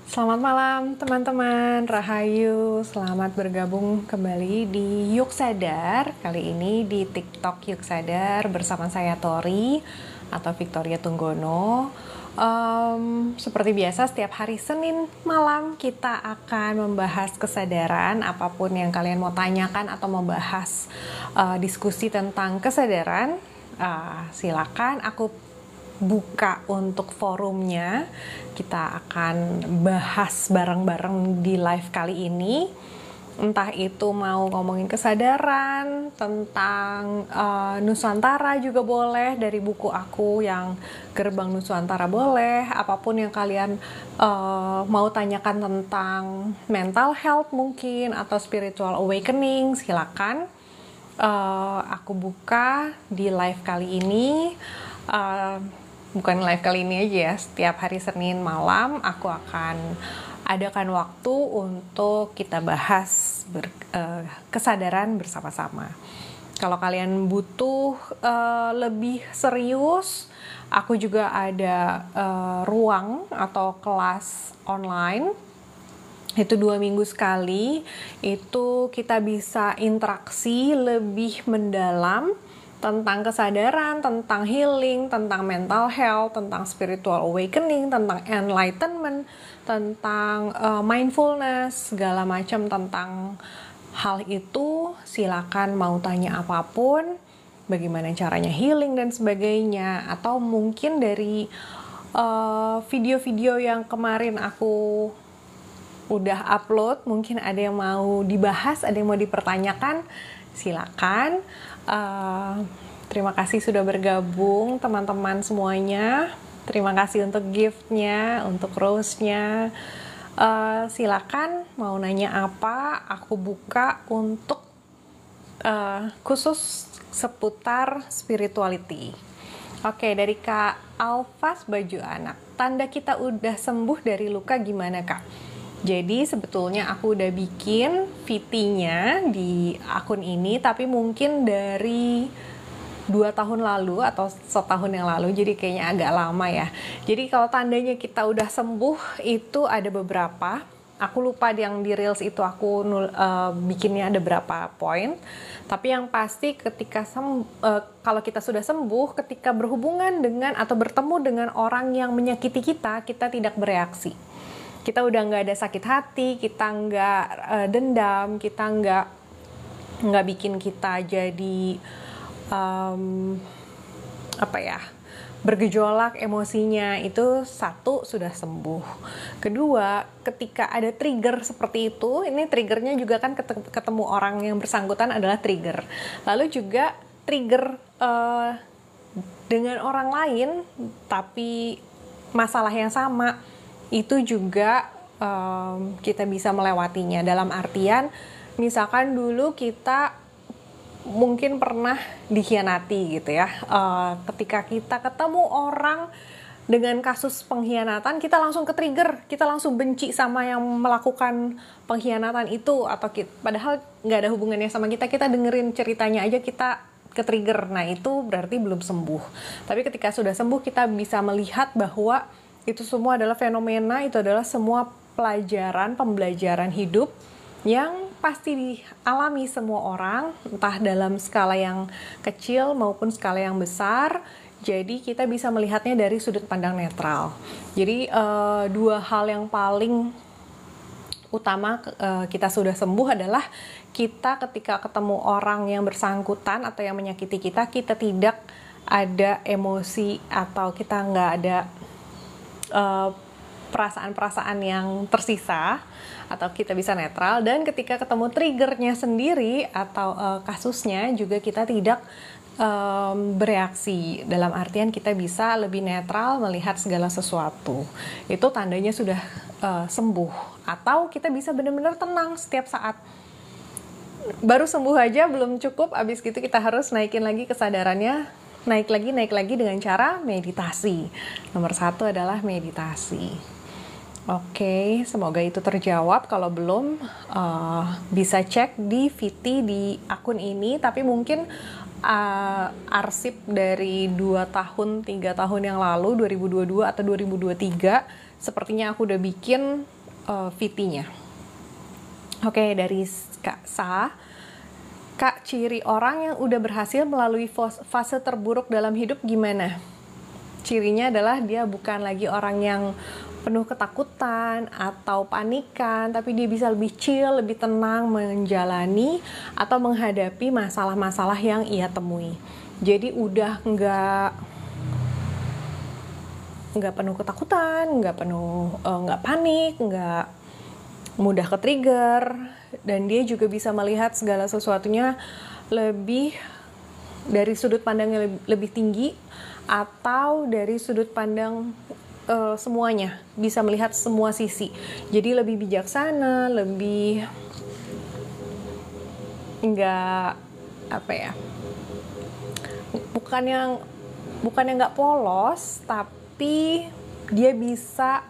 Selamat malam teman-teman, Rahayu. Selamat bergabung kembali di Yuk Sadar. Kali ini di TikTok Yuk Sadar bersama saya Tori atau Victoria Tunggono. Seperti biasa setiap hari Senin malam kita akan membahas kesadaran. Apapun yang kalian mau tanyakan atau mau bahas diskusi tentang kesadaran, silakan aku buka untuk forumnya. Kita akan bahas bareng-bareng di live kali ini. Entah itu mau ngomongin kesadaran, tentang Nusantara juga boleh, dari buku aku yang Gerbang Nusantara boleh, apapun yang kalian mau tanyakan tentang mental health mungkin, atau spiritual awakening, silakan. Aku buka di live kali ini. Bukan live kali ini aja ya, setiap hari Senin malam aku akan adakan waktu untuk kita bahas kesadaran bersama-sama. Kalau kalian butuh lebih serius, aku juga ada ruang atau kelas online. Itu 2 minggu sekali, itu kita bisa interaksi lebih mendalam tentang kesadaran, tentang healing, tentang mental health, tentang spiritual awakening, tentang enlightenment, tentang mindfulness, segala macam tentang hal itu. Silakan mau tanya apapun, bagaimana caranya healing dan sebagainya, atau mungkin dari video-video yang kemarin aku udah upload, mungkin ada yang mau dibahas, ada yang mau dipertanyakan, silakan. Terima kasih sudah bergabung teman-teman semuanya. Terima kasih untuk gift-nya, untuk rose-nya. Silakan mau nanya apa, aku buka untuk khusus seputar spirituality. Oke, dari Kak Alfas Baju Anak. Tanda kita udah sembuh dari luka gimana, Kak? Jadi sebetulnya aku udah bikin VT-nya di akun ini, tapi mungkin dari 2 tahun lalu atau setahun yang lalu, jadi kayaknya agak lama ya. Jadi kalau tandanya kita udah sembuh itu ada beberapa. Aku lupa yang di Reels itu aku bikinnya ada berapa poin. Tapi yang pasti ketika kalau kita sudah sembuh, ketika berhubungan dengan atau bertemu dengan orang yang menyakiti kita, kita tidak bereaksi. Kita udah nggak ada sakit hati, kita nggak dendam, kita nggak bikin kita jadi bergejolak emosinya. Itu satu, sudah sembuh. Kedua, ketika ada trigger seperti itu, ini triggernya juga kan ketemu orang yang bersangkutan adalah trigger. Lalu juga trigger dengan orang lain, tapi masalah yang sama, itu juga kita bisa melewatinya. Dalam artian, misalkan dulu kita mungkin pernah dikhianati gitu ya. Ketika kita ketemu orang dengan kasus pengkhianatan, kita langsung ke-trigger, kita langsung benci sama yang melakukan pengkhianatan itu, atau padahal nggak ada hubungannya sama kita, kita dengerin ceritanya aja kita ke-trigger. Nah, itu berarti belum sembuh. Tapi ketika sudah sembuh, kita bisa melihat bahwa itu semua adalah fenomena, itu adalah semua pembelajaran hidup yang pasti dialami semua orang, entah dalam skala yang kecil maupun skala yang besar. Jadi kita bisa melihatnya dari sudut pandang netral. Jadi 2 hal yang paling utama kita sudah sembuh adalah kita ketika ketemu orang yang bersangkutan atau yang menyakiti kita, kita tidak ada emosi atau kita nggak ada perasaan-perasaan yang tersisa, atau kita bisa netral. Dan ketika ketemu triggernya sendiri atau kasusnya juga kita tidak bereaksi, dalam artian kita bisa lebih netral melihat segala sesuatu. Itu tandanya sudah sembuh. Atau kita bisa benar-benar tenang setiap saat. Baru sembuh aja belum cukup, abis gitu kita harus naikin lagi kesadarannya, naik lagi dengan cara meditasi. Nomor 1 adalah meditasi. Oke, semoga itu terjawab. Kalau belum, bisa cek di VT di akun ini. Tapi mungkin arsip dari 2 tahun, 3 tahun yang lalu, 2022 atau 2023, sepertinya aku udah bikin VT-nya. Oke, dari Kak Sa. Kak, ciri orang yang udah berhasil melalui fase terburuk dalam hidup gimana? Cirinya adalah dia bukan lagi orang yang penuh ketakutan atau panikan, tapi dia bisa lebih chill, lebih tenang menjalani atau menghadapi masalah-masalah yang ia temui. Jadi udah nggak penuh ketakutan, nggak panik, nggak mudah ke trigger, dan dia juga bisa melihat segala sesuatunya lebih dari sudut pandang yang lebih tinggi atau dari sudut pandang semuanya, bisa melihat semua sisi. Jadi lebih bijaksana, lebih bukannya nggak polos, tapi dia bisa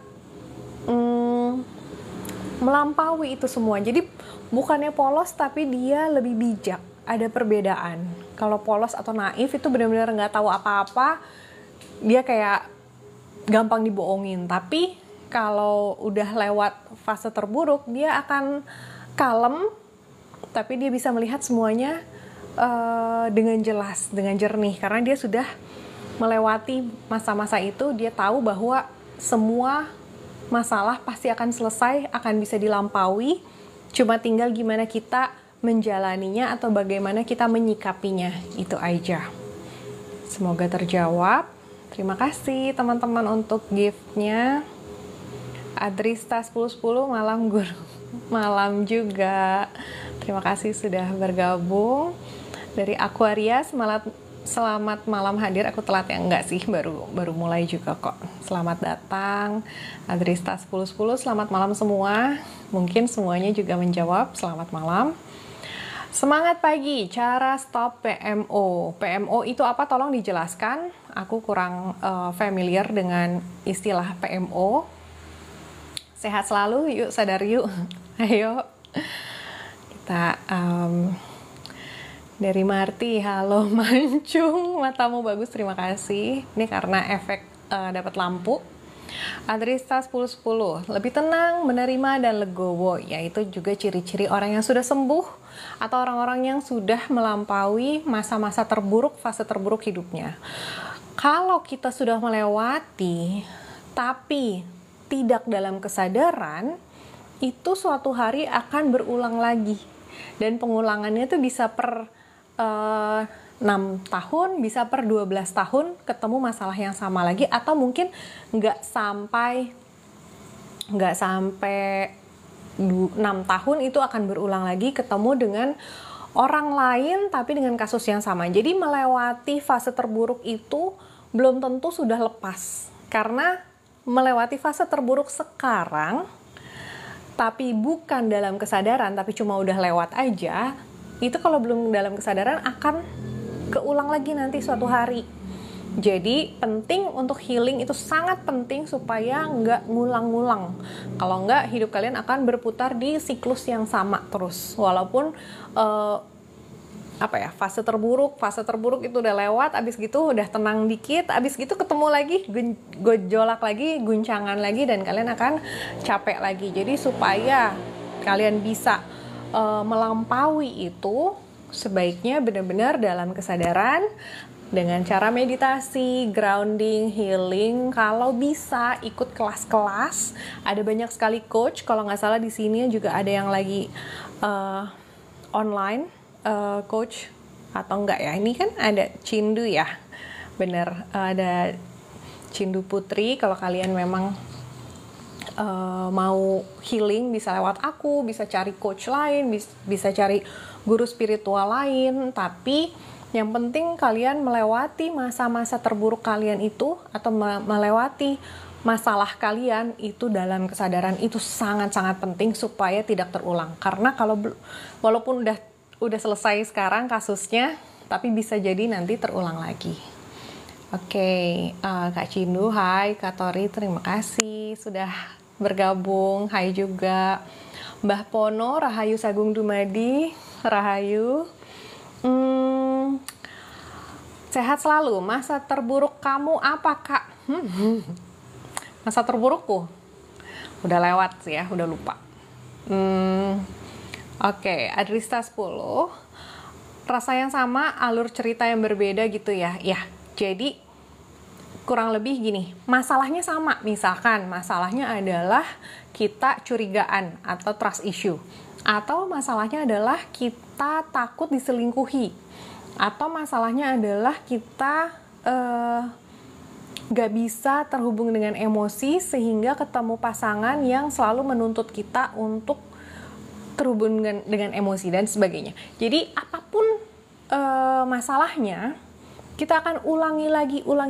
melampaui itu semua. Jadi bukannya polos, tapi dia lebih bijak. Ada perbedaan. Kalau polos atau naif itu benar-benar nggak tahu apa-apa, dia kayak gampang dibohongin. Tapi kalau udah lewat fase terburuk, dia akan kalem, tapi dia bisa melihat semuanya dengan jelas, dengan jernih, karena dia sudah melewati masa-masa itu. Dia tahu bahwa semua masalah pasti akan selesai, akan bisa dilampaui, cuma tinggal gimana kita menjalaninya atau bagaimana kita menyikapinya, itu aja. Semoga terjawab. Terima kasih teman-teman untuk gift-nya. Adrista 1010, malam guru. Malam juga. Terima kasih sudah bergabung. Dari Aquarius, selamat malam hadir. Aku telat ya? Enggak sih, baru mulai juga kok. Selamat datang. Adrista 1010, selamat malam semua. Mungkin semuanya juga menjawab selamat malam. Semangat pagi, cara stop PMO. PMO itu apa? Tolong dijelaskan. Aku kurang familiar dengan istilah PMO. Sehat selalu, yuk sadar yuk. Ayo. Kita dari Marti, halo Mancung, matamu bagus, terima kasih. Ini karena efek dapat lampu. Adrista 1010, lebih tenang, menerima, dan legowo, yaitu juga ciri-ciri orang yang sudah sembuh atau orang-orang yang sudah melampaui masa-masa terburuk, fase terburuk hidupnya. Kalau kita sudah melewati, tapi tidak dalam kesadaran, itu suatu hari akan berulang lagi. Dan pengulangannya itu bisa per 6 tahun, bisa per 12 tahun ketemu masalah yang sama lagi, atau mungkin nggak sampai 6 tahun itu akan berulang lagi ketemu dengan orang lain tapi dengan kasus yang sama. Jadi melewati fase terburuk itu belum tentu sudah lepas, karena melewati fase terburuk sekarang tapi bukan dalam kesadaran, tapi cuma udah lewat aja, itu kalau belum dalam kesadaran akan keulang lagi nanti suatu hari. Jadi penting untuk healing itu sangat penting supaya nggak ngulang-ngulang. Kalau nggak, hidup kalian akan berputar di siklus yang sama terus. Walaupun fase terburuk itu udah lewat, abis gitu udah tenang dikit, abis gitu ketemu lagi, gejolak lagi, guncangan lagi, dan kalian akan capek lagi. Jadi supaya kalian bisa melampaui itu, sebaiknya benar-benar dalam kesadaran, dengan cara meditasi, grounding, healing. Kalau bisa ikut kelas-kelas, ada banyak sekali coach. Kalau nggak salah di sini juga ada yang lagi online coach, atau enggak ya? Ini kan ada Cindu ya, bener, ada Cindu Putri. Kalau kalian memang mau healing, bisa lewat aku, bisa cari coach lain, bisa cari guru spiritual lain. Tapi yang penting kalian melewati masa-masa terburuk kalian itu, atau melewati masalah kalian itu dalam kesadaran, itu sangat-sangat penting supaya tidak terulang. Karena kalau walaupun udah selesai sekarang kasusnya, tapi bisa jadi nanti terulang lagi. Oke, Kak Cindu, hai. Kak Tori, terima kasih sudah bergabung. Hai juga Mbah Pono, Rahayu Sagung Dumadi, Rahayu. Sehat selalu. Masa terburuk kamu apa, Kak? Masa terburukku? Udah lewat sih ya, udah lupa. Oke, Adrista 10. Rasa yang sama, alur cerita yang berbeda gitu ya. Ya, jadi kurang lebih gini, masalahnya sama. Misalkan masalahnya adalah kita curigaan atau trust issue. Atau masalahnya adalah kita takut diselingkuhi. Atau masalahnya adalah kita gak bisa terhubung dengan emosi sehingga ketemu pasangan yang selalu menuntut kita untuk terhubung dengan emosi dan sebagainya. Jadi apapun masalahnya, kita akan ulangi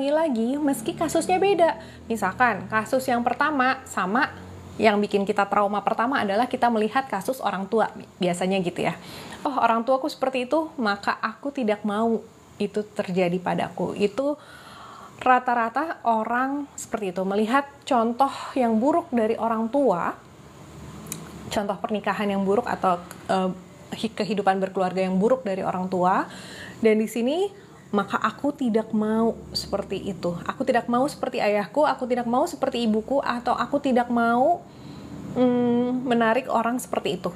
lagi, meski kasusnya beda. Misalkan kasus yang pertama sama, yang bikin kita trauma pertama adalah kita melihat kasus orang tua, biasanya gitu ya. Oh, orang tuaku seperti itu, maka aku tidak mau itu terjadi padaku. Itu rata-rata orang seperti itu, melihat contoh yang buruk dari orang tua, contoh pernikahan yang buruk atau kehidupan berkeluarga yang buruk dari orang tua, dan di sini maka aku tidak mau seperti itu. Aku tidak mau seperti ayahku, aku tidak mau seperti ibuku, atau aku tidak mau menarik orang seperti itu.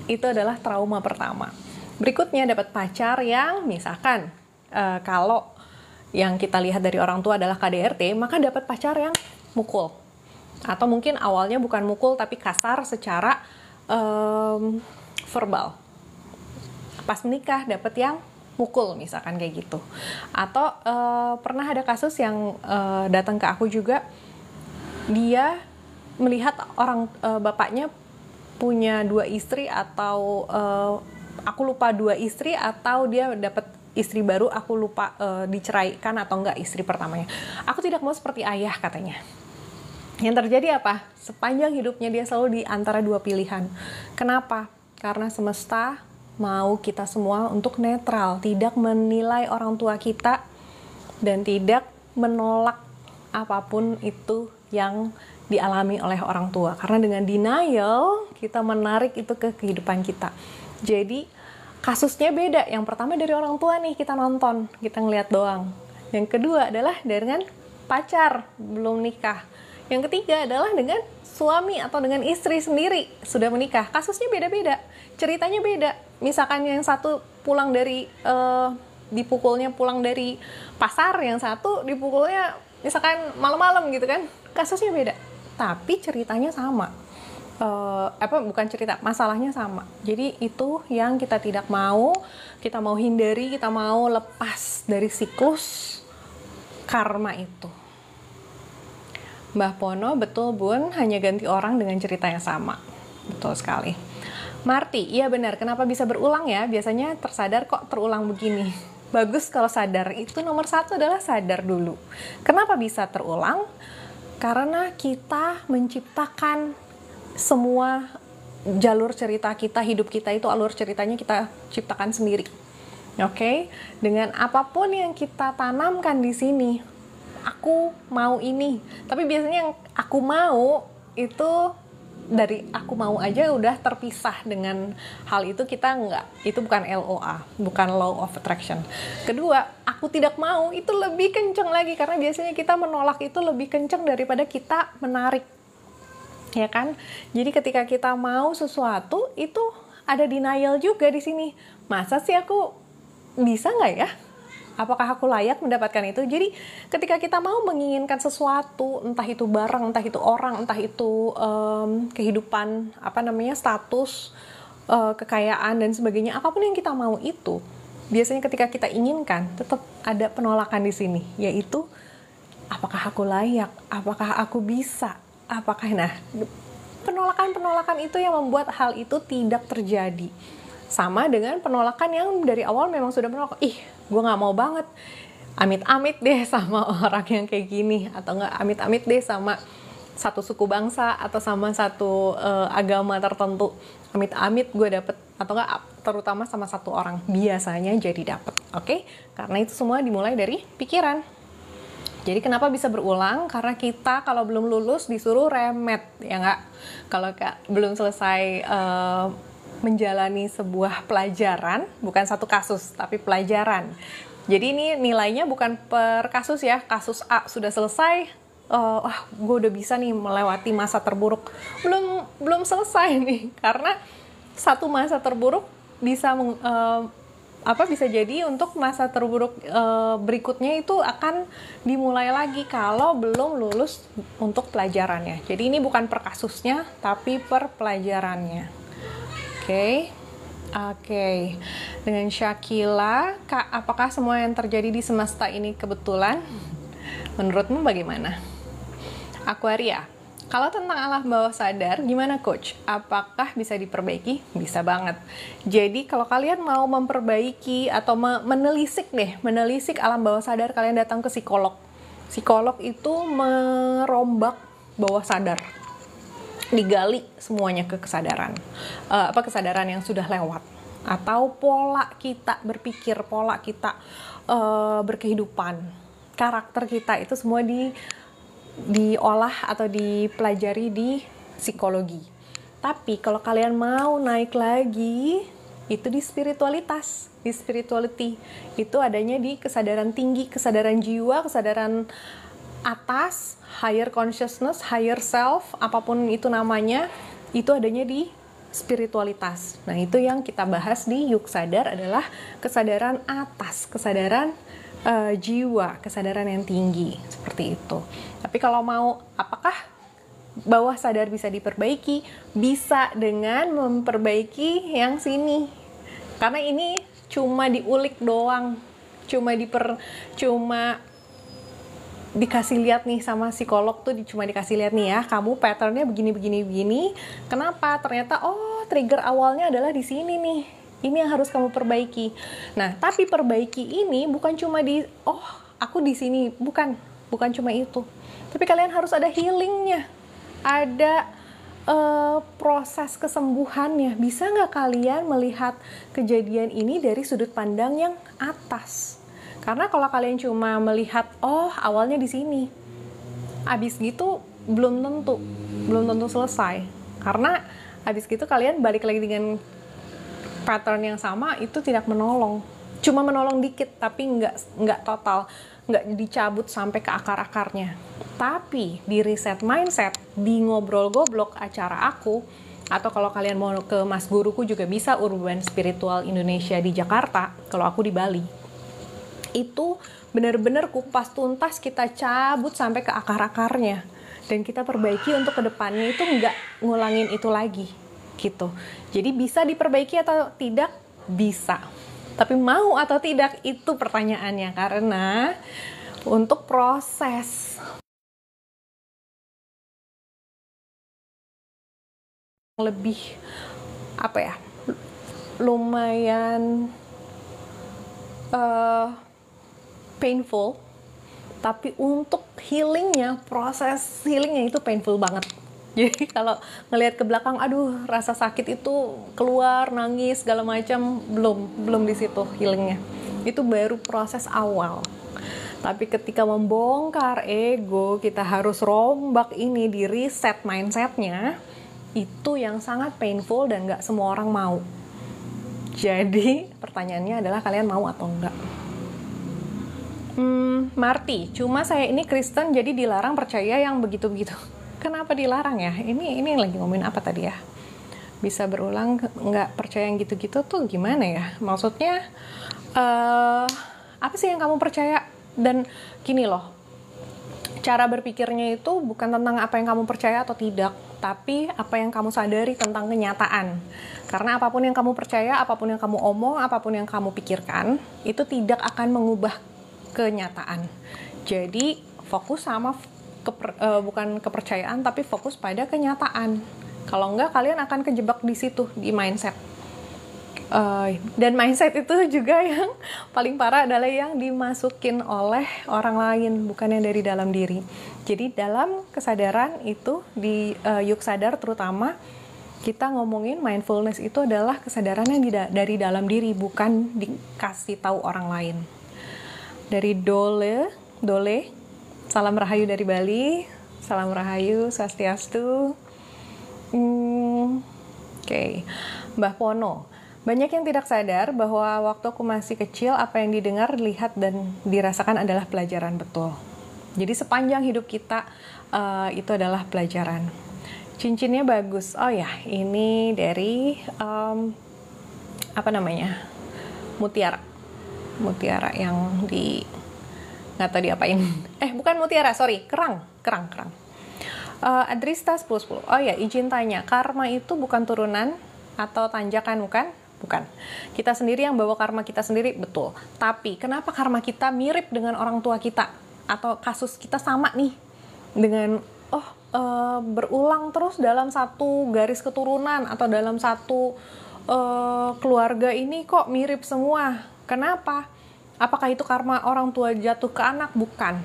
Itu adalah trauma pertama. Berikutnya dapat pacar yang misalkan kalau yang kita lihat dari orang tua adalah KDRT, maka dapat pacar yang mukul. Atau mungkin awalnya bukan mukul tapi kasar secara verbal. Pas menikah dapat yang mukul misalkan kayak gitu. Atau pernah ada kasus yang datang ke aku juga, dia melihat orang bapaknya punya 2 istri atau aku lupa 2 istri atau dia dapat istri baru, aku lupa diceraikan atau enggak istri pertamanya. Aku tidak mau seperti ayah katanya. Yang terjadi apa? Sepanjang hidupnya dia selalu di antara 2 pilihan. Kenapa? Karena semesta mau kita semua untuk netral, tidak menilai orang tua kita dan tidak menolak apapun itu yang dialami oleh orang tua. Karena dengan denial kita menarik itu ke kehidupan kita. Jadi kasusnya beda. Yang pertama dari orang tua nih, kita nonton, kita ngeliat doang. Yang kedua adalah dengan pacar, belum nikah. Yang ketiga adalah dengan suami atau dengan istri sendiri, sudah menikah. Kasusnya beda-beda, ceritanya beda. Misalkan yang satu pulang dari, dipukulnya pulang dari pasar, yang satu dipukulnya misalkan malam-malam gitu kan. Kasusnya beda, tapi ceritanya sama. Bukan cerita, masalahnya sama. Jadi itu yang kita tidak mau, kita mau hindari, kita mau lepas dari siklus karma itu. Mbah Pono, betul Bun, hanya ganti orang dengan cerita yang sama. Betul sekali. Marti, iya benar, kenapa bisa berulang ya? Biasanya tersadar kok terulang begini. Bagus kalau sadar, itu nomor 1 adalah sadar dulu. Kenapa bisa terulang? Karena kita menciptakan semua jalur cerita kita, hidup kita itu alur ceritanya kita ciptakan sendiri. Oke? Dengan apapun yang kita tanamkan di sini, aku mau ini. Tapi biasanya yang aku mau itu dari aku mau aja udah terpisah dengan hal itu, kita enggak. Itu bukan LOA, bukan Law of Attraction. Kedua, aku tidak mau itu lebih kenceng lagi karena biasanya kita menolak itu lebih kenceng daripada kita menarik. Ya kan? Jadi ketika kita mau sesuatu itu ada denial juga di sini. Masa sih aku bisa nggak ya? Apakah aku layak mendapatkan itu? Jadi ketika kita mau menginginkan sesuatu, entah itu barang, entah itu orang, entah itu kehidupan, status, kekayaan dan sebagainya, apapun yang kita mau itu, biasanya ketika kita inginkan tetap ada penolakan di sini, yaitu apakah aku layak? Apakah aku bisa? Penolakan itu yang membuat hal itu tidak terjadi. Sama dengan penolakan yang dari awal memang sudah menolak. Gue gak mau banget. Amit-amit deh sama orang yang kayak gini. Atau gak amit-amit deh sama satu suku bangsa atau sama satu agama tertentu. Amit-amit gue dapet. Atau gak terutama sama satu orang. Biasanya jadi dapet. Oke? Karena itu semua dimulai dari pikiran. Jadi kenapa bisa berulang? Karena kita kalau belum lulus disuruh remet, ya nggak? Kalau belum selesai menjalani sebuah pelajaran, bukan satu kasus, tapi pelajaran. Jadi ini nilainya bukan per kasus ya, kasus A sudah selesai, gue udah bisa nih melewati masa terburuk. Belum selesai nih, karena satu masa terburuk bisa bisa jadi untuk masa terburuk berikutnya itu akan dimulai lagi kalau belum lulus untuk pelajarannya. Jadi ini bukan per kasusnya, tapi per pelajarannya. Oke. Dengan Syakila, Kak, apakah semua yang terjadi di semesta ini kebetulan? Menurutmu bagaimana? Aquaria, kalau tentang alam bawah sadar, gimana Coach? Apakah bisa diperbaiki? Bisa banget. Jadi kalau kalian mau memperbaiki atau menelisik alam bawah sadar, kalian datang ke psikolog. Psikolog itu merombak bawah sadar, digali semuanya ke kesadaran, kesadaran yang sudah lewat, atau pola kita berpikir, pola kita berkehidupan, karakter kita itu semua diolah atau dipelajari di psikologi. Tapi kalau kalian mau naik lagi, itu di spiritualitas, di spirituality. Itu adanya di kesadaran tinggi, kesadaran jiwa, kesadaran atas, higher consciousness, higher self, apapun itu namanya, itu adanya di spiritualitas. Nah, itu yang kita bahas di Yuk Sadar adalah kesadaran atas, kesadaran jiwa, kesadaran yang tinggi, seperti itu. Tapi kalau mau, apakah bawah sadar bisa diperbaiki? Bisa dengan memperbaiki yang sini. Karena ini cuma diulik doang, cuma dikasih lihat nih sama psikolog tuh, cuma dikasih lihat nih ya, kamu patternnya begini. Kenapa? Ternyata trigger awalnya adalah di sini nih. Ini yang harus kamu perbaiki. Nah, tapi perbaiki ini bukan cuma aku di sini, bukan cuma itu. Tapi kalian harus ada healingnya, ada proses kesembuhannya. Bisa nggak kalian melihat kejadian ini dari sudut pandang yang atas? Karena kalau kalian cuma melihat, awalnya di sini, abis gitu belum tentu selesai. Karena abis gitu kalian balik lagi dengan pattern yang sama, itu tidak menolong. Cuma menolong dikit, tapi nggak total, nggak dicabut sampai ke akar-akarnya. Tapi di reset mindset, di ngobrol goblok acara aku, atau kalau kalian mau ke Mas Guruku juga bisa, Urban Spiritual Indonesia di Jakarta, kalau aku di Bali. Itu benar-benar kupas tuntas, kita cabut sampai ke akar-akarnya, dan kita perbaiki untuk kedepannya itu nggak ngulangin itu lagi gitu. Jadi bisa diperbaiki atau tidak? Bisa. Tapi mau atau tidak, itu pertanyaannya. Karena untuk proses lebih lumayan painful, tapi untuk healingnya, proses healingnya itu painful banget. Jadi kalau ngelihat ke belakang, aduh rasa sakit itu keluar, nangis segala macam, belum di situ healingnya. Itu baru proses awal. Tapi ketika membongkar ego, kita harus rombak ini, di reset mindsetnya, itu yang sangat painful dan nggak semua orang mau. Jadi pertanyaannya adalah kalian mau atau enggak? Marty, cuma saya ini Kristen jadi dilarang percaya yang begitu-begitu. Kenapa dilarang ya? Ini lagi ngomongin apa tadi ya? Bisa berulang nggak percaya yang gitu-gitu tuh gimana ya? Maksudnya apa sih yang kamu percaya? Dan gini loh, cara berpikirnya itu bukan tentang apa yang kamu percaya atau tidak, tapi apa yang kamu sadari tentang kenyataan. Karena apapun yang kamu percaya, apapun yang kamu omong, apapun yang kamu pikirkan, itu tidak akan mengubah kenyataan. Jadi fokus sama bukan kepercayaan, tapi fokus pada kenyataan. Kalau enggak, kalian akan kejebak di situ, di mindset. Dan mindset itu juga yang paling parah adalah yang dimasukin oleh orang lain, bukan yang dari dalam diri. Jadi dalam kesadaran itu, di Yuk Sadar terutama, kita ngomongin mindfulness itu adalah kesadaran yang dari dalam diri, bukan dikasih tahu orang lain. Dari Dole, salam rahayu dari Bali, salam rahayu, swastiastu. Oke. Mbah Pono, Banyak yang tidak sadar bahwa waktu aku masih kecil, apa yang didengar, dilihat, dan dirasakan adalah pelajaran betul. Jadi sepanjang hidup kita, itu adalah pelajaran. Cincinnya bagus. Oh ya, ini dari, apa namanya, mutiara. Mutiara yang nggak tahu diapain. Bukan mutiara, sorry, kerang. Adrista 10/10. Oh ya, izin tanya, karma itu bukan turunan atau tanjakan, bukan? Bukan. Kita sendiri yang bawa karma kita sendiri, betul. Tapi kenapa karma kita mirip dengan orang tua kita? Atau kasus kita sama nih dengan berulang terus dalam satu garis keturunan atau dalam satu keluarga ini kok mirip semua? Kenapa? Apakah itu karma orang tua jatuh ke anak? Bukan.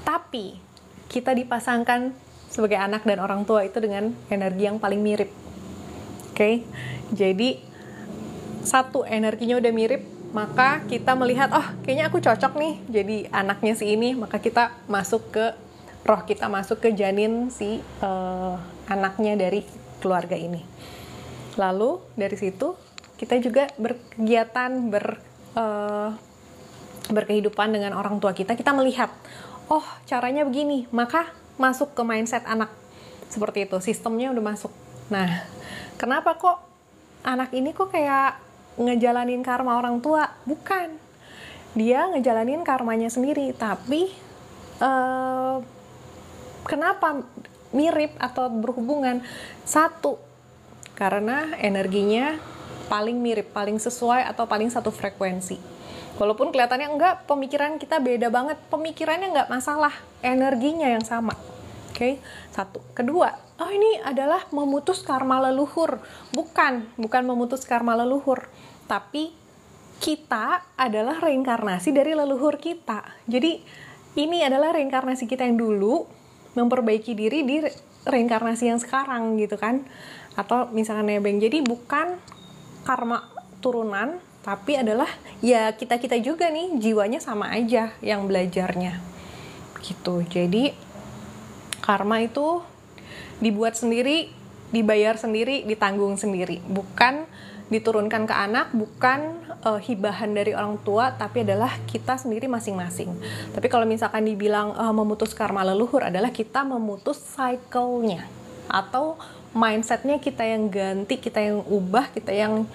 Tapi kita dipasangkan sebagai anak dan orang tua itu dengan energi yang paling mirip. Oke? Jadi satu, energinya udah mirip, maka kita melihat, kayaknya aku cocok nih jadi anaknya si ini, maka kita masuk ke roh kita, masuk ke janin si anaknya dari keluarga ini. Lalu dari situ kita juga berkegiatan, berkehidupan dengan orang tua kita melihat, caranya begini, maka masuk ke mindset anak. Seperti itu, sistemnya udah masuk. Nah, kenapa kok anak ini kok kayak ngejalanin karma orang tua? Bukan. Dia ngejalanin karmanya sendiri, tapi kenapa mirip atau berhubungan? Satu, karena energinya paling mirip, paling sesuai atau paling satu frekuensi. Walaupun kelihatannya enggak, pemikiran kita beda banget. Pemikirannya enggak masalah, energinya yang sama. Oke, satu. Kedua, ini adalah memutus karma leluhur. Bukan memutus karma leluhur. Tapi kita adalah reinkarnasi dari leluhur kita. Jadi ini adalah reinkarnasi kita yang dulu memperbaiki diri di reinkarnasi yang sekarang gitu kan. Atau misalkan nebeng. Jadi bukan karma turunan, tapi adalah ya kita-kita juga nih, jiwanya sama aja yang belajarnya. Gitu. Jadi karma itu dibuat sendiri, dibayar sendiri, ditanggung sendiri. Bukan diturunkan ke anak, bukan hibahan dari orang tua, tapi adalah kita sendiri masing-masing. Tapi kalau misalkan dibilang memutus karma leluhur, adalah kita memutus cycle-nya. Atau mindset-nya kita yang ganti, kita yang ubah, kita yang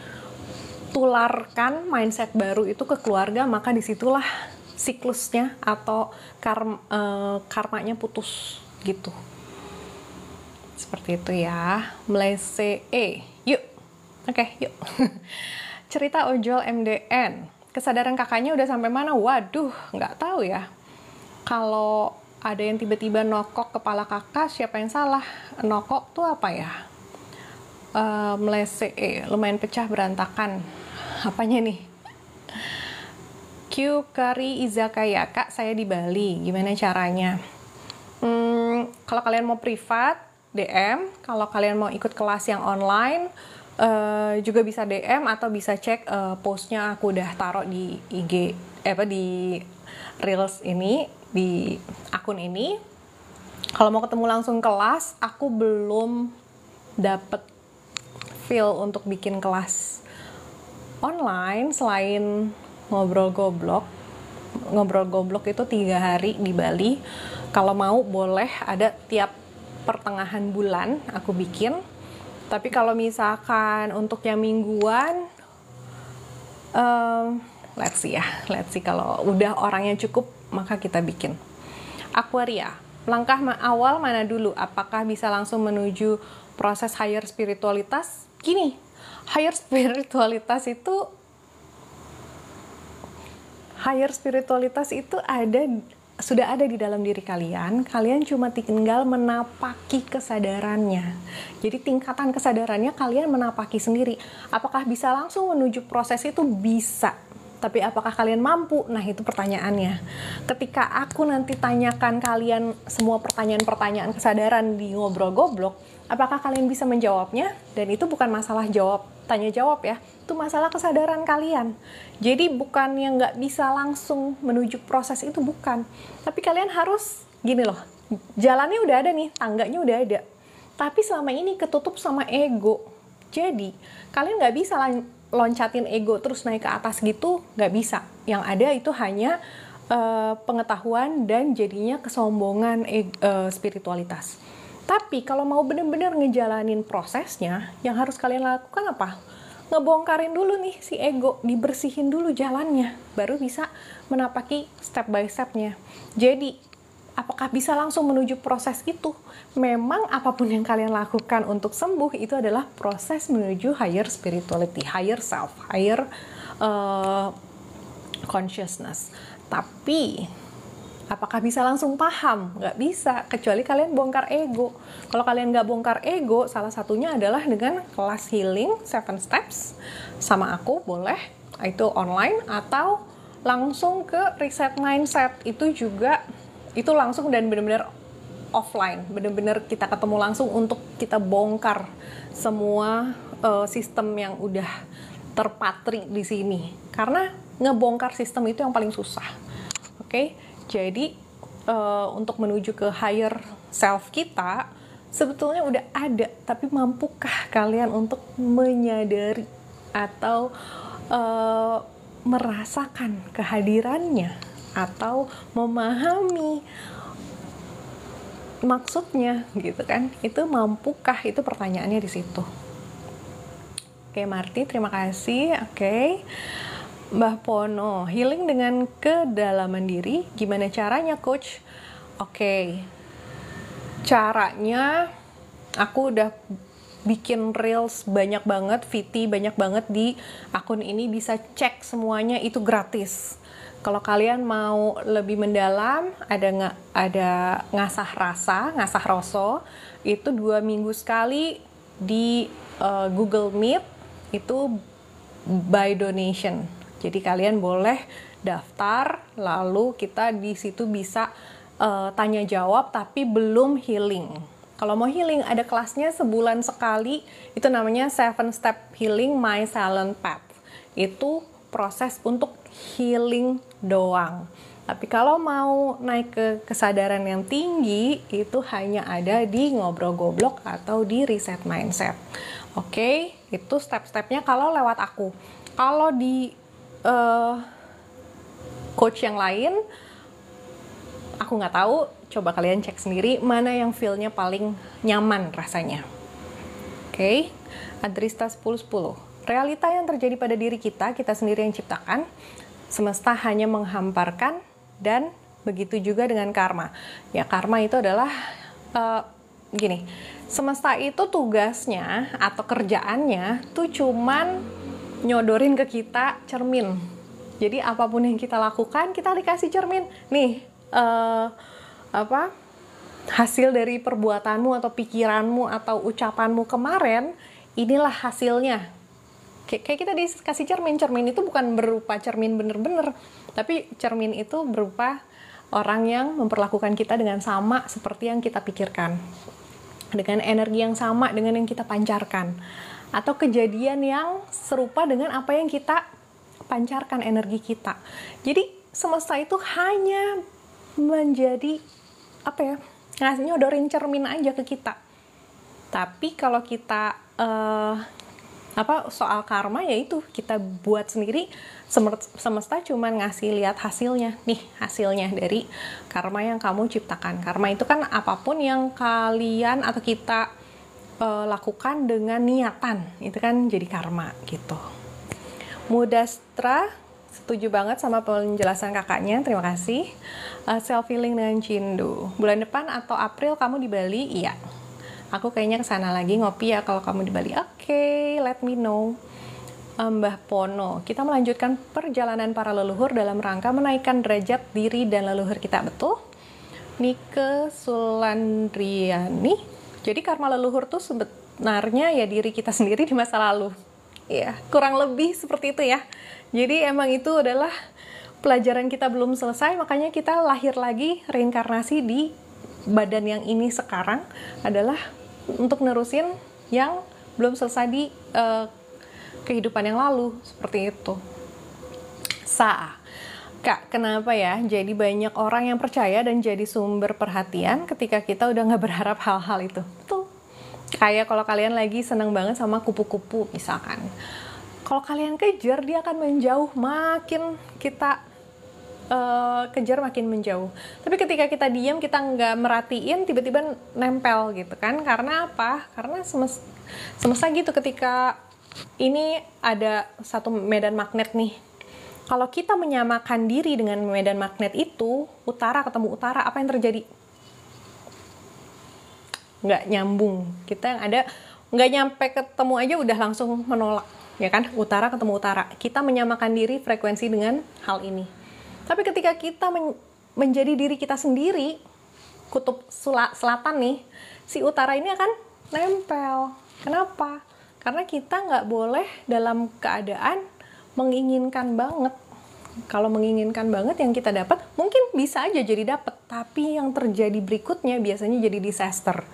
tularkan mindset baru itu ke keluarga, maka disitulah siklusnya atau karmanya putus gitu. Seperti itu ya. Melese yuk. Oke, yuk. Cerita ojol MDN. Kesadaran kakaknya udah sampai mana? Waduh, nggak tahu ya. Kalau ada yang tiba-tiba nokok kepala kakak, siapa yang salah? Nokok tuh apa ya? Melese, lumayan pecah berantakan. Apanya nih? Q Kari Izakaya, Kak, saya di Bali. Gimana caranya? Kalau kalian mau privat, DM. Kalau kalian mau ikut kelas yang online, juga bisa DM atau bisa cek postnya aku udah taruh di IG, di Reels ini, di akun ini. Kalau mau ketemu langsung kelas, aku belum dapet feel untuk bikin kelas online selain ngobrol goblok itu 3 hari di Bali. Kalau mau boleh ada tiap pertengahan bulan aku bikin. Tapi kalau misalkan untuk yang mingguan, let's see kalau udah orangnya cukup, maka kita bikin. Aquaria, langkah awal mana dulu? Apakah bisa langsung menuju proses higher spiritualitas? Gini, higher spiritualitas itu sudah ada di dalam diri kalian. Kalian cuma tinggal menapaki kesadarannya. Jadi tingkatan kesadarannya kalian menapaki sendiri. Apakah bisa langsung menuju proses itu? Bisa. Tapi apakah kalian mampu? Nah, itu pertanyaannya. Ketika aku nanti tanyakan kalian semua pertanyaan-pertanyaan kesadaran di ngobrol goblok, apakah kalian bisa menjawabnya? Dan itu bukan masalah tanya jawab ya. Itu masalah kesadaran kalian. Jadi bukan yang nggak bisa langsung menuju proses itu, bukan. Tapi kalian harus gini loh, jalannya udah ada nih, tangganya udah ada. Tapi selama ini ketutup sama ego. Jadi kalian nggak bisa loncatin ego terus naik ke atas gitu, nggak bisa. Yang ada itu hanya pengetahuan dan jadinya kesombongan spiritualitas. Tapi kalau mau bener-bener ngejalanin prosesnya, yang harus kalian lakukan apa? Ngebongkarin dulu nih si ego, dibersihin dulu jalannya, baru bisa menapaki step by stepnya. Jadi, apakah bisa langsung menuju proses itu? Memang apapun yang kalian lakukan untuk sembuh itu adalah proses menuju higher spirituality, higher self, higher consciousness. Tapi apakah bisa langsung paham? Nggak bisa, kecuali kalian bongkar ego. Kalau kalian nggak bongkar ego, salah satunya adalah dengan kelas healing 7 steps sama aku, boleh. Itu online atau langsung ke reset mindset. Itu juga, itu langsung dan benar-benar offline. Benar-benar kita ketemu langsung untuk kita bongkar semua sistem yang udah terpatri di sini. Karena ngebongkar sistem itu yang paling susah. Oke? Jadi untuk menuju ke higher self kita sebetulnya udah ada, tapi mampukah kalian untuk menyadari atau merasakan kehadirannya atau memahami maksudnya gitu kan? Itu mampukah? Itu pertanyaannya di situ. Oke, Marti, terima kasih. Oke. Mbah Pono, healing dengan kedalaman diri, gimana caranya, Coach? Oke, caranya aku udah bikin reels banyak banget, VT banyak banget di akun ini, bisa cek semuanya, itu gratis. Kalau kalian mau lebih mendalam, ada ngasah rasa, itu 2 minggu sekali di Google Meet, itu by donation. Jadi kalian boleh daftar, lalu kita di situ bisa tanya jawab, tapi belum healing. Kalau mau healing, ada kelasnya sebulan sekali, itu namanya 7 Step Healing My Silent Path. Itu proses untuk healing doang. Tapi kalau mau naik ke kesadaran yang tinggi, itu hanya ada di Ngobrol Goblok atau di Reset Mindset. Oke, itu step-stepnya kalau lewat aku. Kalau di coach yang lain, aku nggak tahu, coba kalian cek sendiri mana yang feel-nya paling nyaman rasanya. Oke, Adrista 1010. Realita yang terjadi pada diri kita sendiri yang ciptakan, semesta hanya menghamparkan, dan begitu juga dengan karma. Ya, karma itu adalah gini, semesta itu tugasnya atau kerjaannya tuh cuman nyodorin ke kita cermin. Jadi apapun yang kita lakukan, kita dikasih cermin. Nih, hasil dari perbuatanmu atau pikiranmu atau ucapanmu kemarin, inilah hasilnya. Kayak kita dikasih cermin. Cermin itu bukan berupa cermin bener-bener, tapi cermin itu berupa orang yang memperlakukan kita dengan sama seperti yang kita pikirkan, dengan energi yang sama dengan yang kita pancarkan, atau kejadian yang serupa dengan apa yang kita pancarkan energi kita. Jadi semesta itu hanya menjadi nyodorin cermin aja ke kita. Tapi kalau kita soal karma, yaitu kita buat sendiri, semesta cuman ngasih lihat hasilnya. Nih hasilnya dari karma yang kamu ciptakan. Karma itu kan apapun yang kalian atau kita lakukan dengan niatan, itu kan jadi karma gitu. Mudastra, setuju banget sama penjelasan kakaknya, terima kasih. Self healing dengan Cindu, bulan depan atau April kamu di Bali? Iya, aku kayaknya kesana lagi ngopi ya kalau kamu di Bali. Oke, let me know. Mbah Pono, kita melanjutkan perjalanan para leluhur dalam rangka menaikkan derajat diri dan leluhur kita, betul? Nike Sulandriani, jadi karma leluhur tuh sebenarnya ya diri kita sendiri di masa lalu. Ya, kurang lebih seperti itu ya. Jadi emang itu adalah pelajaran kita belum selesai, makanya kita lahir lagi, reinkarnasi di badan yang ini sekarang adalah untuk nerusin yang belum selesai di kehidupan yang lalu, seperti itu. Kak, kenapa ya jadi banyak orang yang percaya dan jadi sumber perhatian ketika kita udah nggak berharap hal-hal itu? Tuh, kayak kalau kalian lagi seneng banget sama kupu-kupu misalkan, Kalau kalian kejar, dia akan menjauh, makin kita kejar makin menjauh. Tapi ketika kita diam, kita nggak merhatiin, tiba-tiba nempel gitu kan. Karena apa? Karena semesta gitu, ketika ini ada satu medan magnet nih. Kalau kita menyamakan diri dengan medan magnet itu, utara ketemu utara, apa yang terjadi? Nggak nyambung. Kita yang ada, nggak nyampe ketemu aja udah langsung menolak. Ya kan? Utara ketemu utara. Kita menyamakan diri frekuensi dengan hal ini. Tapi ketika kita menjadi diri kita sendiri, kutub selatan nih, si utara ini akan nempel. Kenapa? Karena kita nggak boleh dalam keadaan menginginkan banget. Kalau menginginkan banget yang kita dapat, mungkin bisa aja jadi dapat, tapi yang terjadi berikutnya biasanya jadi disaster.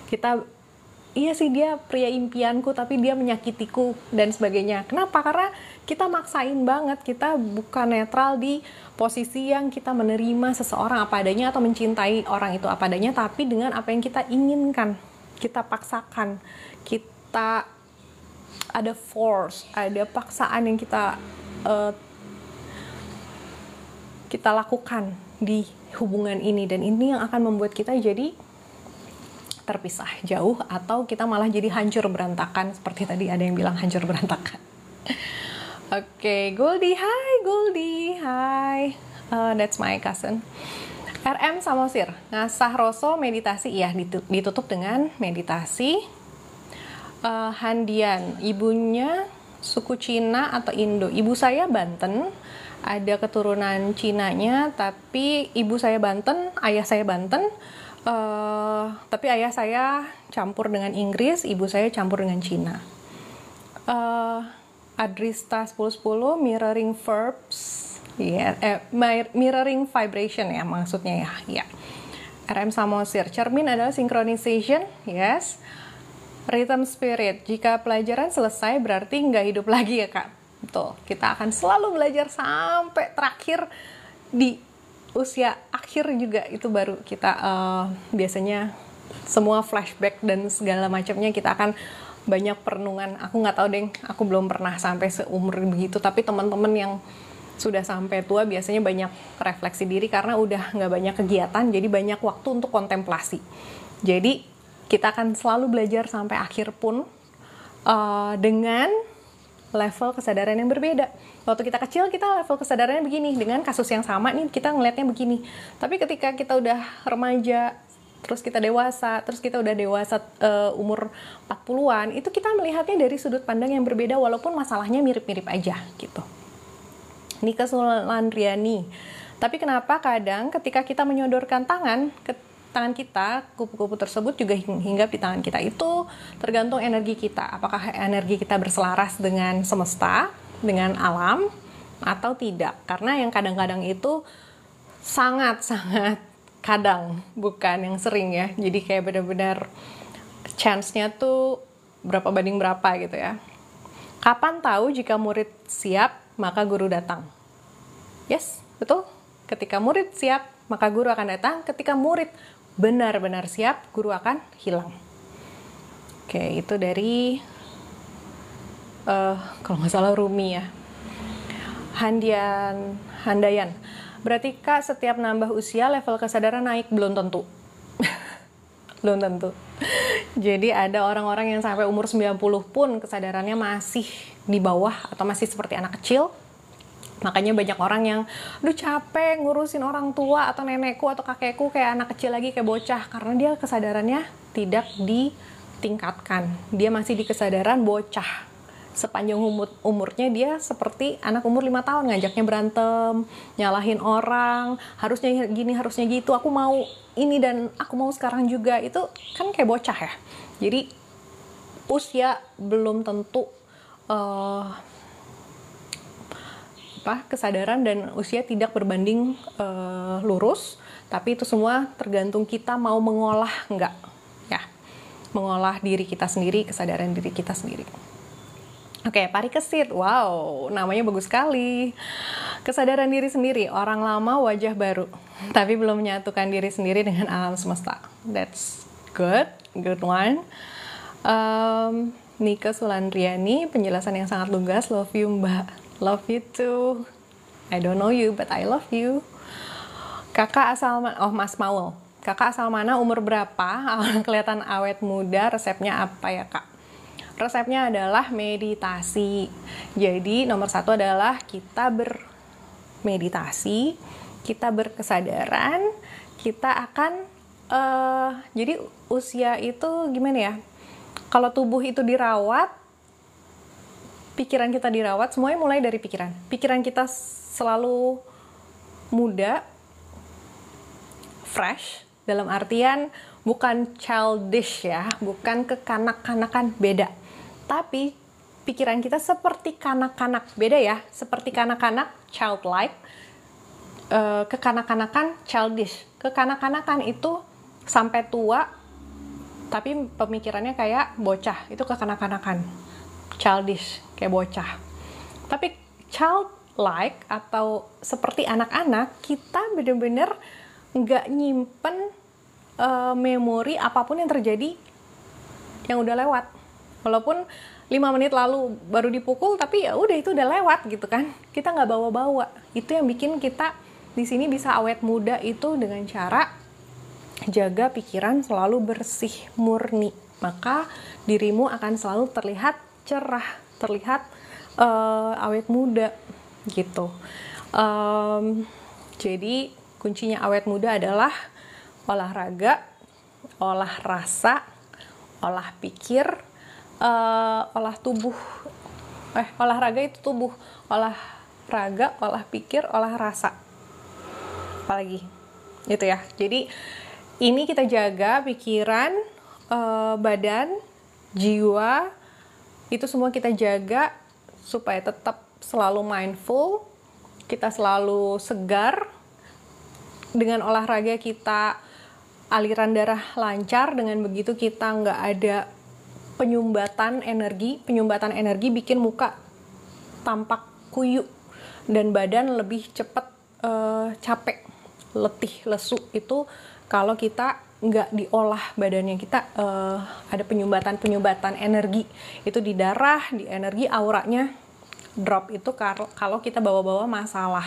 Kita, iya sih dia pria impianku, tapi dia menyakitiku dan sebagainya. Kenapa? Karena kita maksain banget, kita bukan netral di posisi yang kita menerima seseorang apa adanya atau mencintai orang itu apa adanya, tapi dengan apa yang kita inginkan, kita paksakan, kita ada force, ada paksaan yang kita lakukan di hubungan ini, dan ini yang akan membuat kita jadi terpisah jauh, atau kita malah jadi hancur berantakan, seperti tadi ada yang bilang hancur berantakan. Oke, Goldie, hi Goldie, hi. That's my cousin. RM Samosir, ngasah roso meditasi, iya ditutup dengan meditasi. Handian, ibunya suku Cina atau Indo. Ibu saya Banten, ada keturunan Cinanya, tapi ibu saya Banten, ayah saya Banten. Tapi ayah saya campur dengan Inggris, ibu saya campur dengan Cina. Adrista 1010, mirroring verbs, mirroring vibration ya maksudnya ya. RM Samosir, cermin adalah synchronization, yes. Rhythm spirit, jika pelajaran selesai berarti nggak hidup lagi ya kak. Betul, kita akan selalu belajar sampai terakhir, di usia akhir juga itu baru kita biasanya semua flashback dan segala macamnya kita akan banyak perenungan. Aku nggak tahu deh, aku belum pernah sampai seumur begitu, tapi teman-teman yang sudah sampai tua biasanya banyak refleksi diri karena udah nggak banyak kegiatan, jadi banyak waktu untuk kontemplasi. Jadi kita akan selalu belajar sampai akhir pun dengan level kesadaran yang berbeda. Waktu kita kecil kita level kesadarannya begini, dengan kasus yang sama nih kita ngelihatnya begini. Tapi ketika kita udah remaja, terus kita dewasa, umur 40-an, itu kita melihatnya dari sudut pandang yang berbeda walaupun masalahnya mirip-mirip aja gitu. Nika Sulandriani. Tapi kenapa kadang ketika kita menyodorkan tangan kita, kupu-kupu tersebut juga hinggap di tangan kita, itu tergantung energi kita. Apakah energi kita berselaras dengan semesta, dengan alam, atau tidak. Karena yang kadang-kadang itu sangat-sangat kadang, bukan yang sering ya. Jadi kayak benar-benar chance-nya tuh berapa banding berapa gitu ya. Kapan tahu jika murid siap, maka guru datang? Yes, betul. Ketika murid siap, maka guru akan datang. Ketika murid benar-benar siap, guru akan hilang. Oke, itu dari kalau nggak salah Rumi ya. Handayan. Berarti kak setiap nambah usia level kesadaran naik? Belum tentu. Belum tentu. Jadi ada orang-orang yang sampai umur 90 pun kesadarannya masih di bawah atau masih seperti anak kecil. Makanya banyak orang yang, aduh capek ngurusin orang tua atau nenekku atau kakekku kayak anak kecil lagi, kayak bocah. Karena dia kesadarannya tidak ditingkatkan. Dia masih di kesadaran bocah. Sepanjang umurnya dia seperti anak umur 5 tahun, ngajaknya berantem, nyalahin orang, harusnya gini, harusnya gitu, aku mau ini dan aku mau sekarang juga. Itu kan kayak bocah ya. Jadi usia belum tentu kesadaran dan usia tidak berbanding lurus, tapi itu semua tergantung kita mau mengolah enggak ya, mengolah diri kita sendiri, kesadaran diri kita sendiri. Oke, Parikesit, wow, namanya bagus sekali. Kesadaran diri sendiri, orang lama wajah baru, tapi belum menyatukan diri sendiri dengan alam semesta. That's good one. Nika Sulandriani, penjelasan yang sangat lugas. Love you Mbak. Love you too. I don't know you, but I love you. Kakak asal mana? Oh, Mas Maul. Kakak asal mana, umur berapa? Kelihatan awet muda, resepnya apa ya Kak? Resepnya adalah meditasi. Jadi nomor 1 adalah kita bermeditasi, kita berkesadaran, kita akan jadi usia itu gimana ya? Kalau tubuh itu dirawat, pikiran kita dirawat, semuanya mulai dari pikiran. Pikiran kita selalu muda, fresh, dalam artian bukan childish ya, bukan kekanak-kanakan, beda. Tapi pikiran kita seperti kanak-kanak, beda ya, seperti kanak-kanak, childlike, kekanak-kanakan, childish. Kekanak-kanakan itu sampai tua, tapi pemikirannya kayak bocah, itu kekanak-kanakan, childish, kayak bocah. Tapi childlike atau seperti anak-anak, kita bener-bener nggak nyimpen memori apapun yang terjadi yang udah lewat. Walaupun 5 menit lalu baru dipukul, tapi ya udah itu udah lewat gitu kan. Kita nggak bawa-bawa. Itu yang bikin kita di sini bisa awet muda itu dengan cara jaga pikiran selalu bersih, murni. Maka dirimu akan selalu terlihat cerah, terlihat awet muda gitu. Jadi kuncinya awet muda adalah olahraga, olah rasa, olah pikir, olah tubuh. Olahraga itu tubuh. Olahraga, olah pikir, olah rasa. Apalagi? Itu ya. Jadi ini kita jaga pikiran, badan, jiwa, itu semua kita jaga supaya tetap selalu mindful, kita selalu segar. Dengan olahraga kita aliran darah lancar, dengan begitu kita nggak ada penyumbatan energi bikin muka tampak kuyu dan badan lebih cepat capek, letih, lesu. Itu kalau kita nggak diolah badannya, kita ada penyumbatan energi itu di darah, di energi, auranya drop. Itu kalau kita bawa-bawa masalah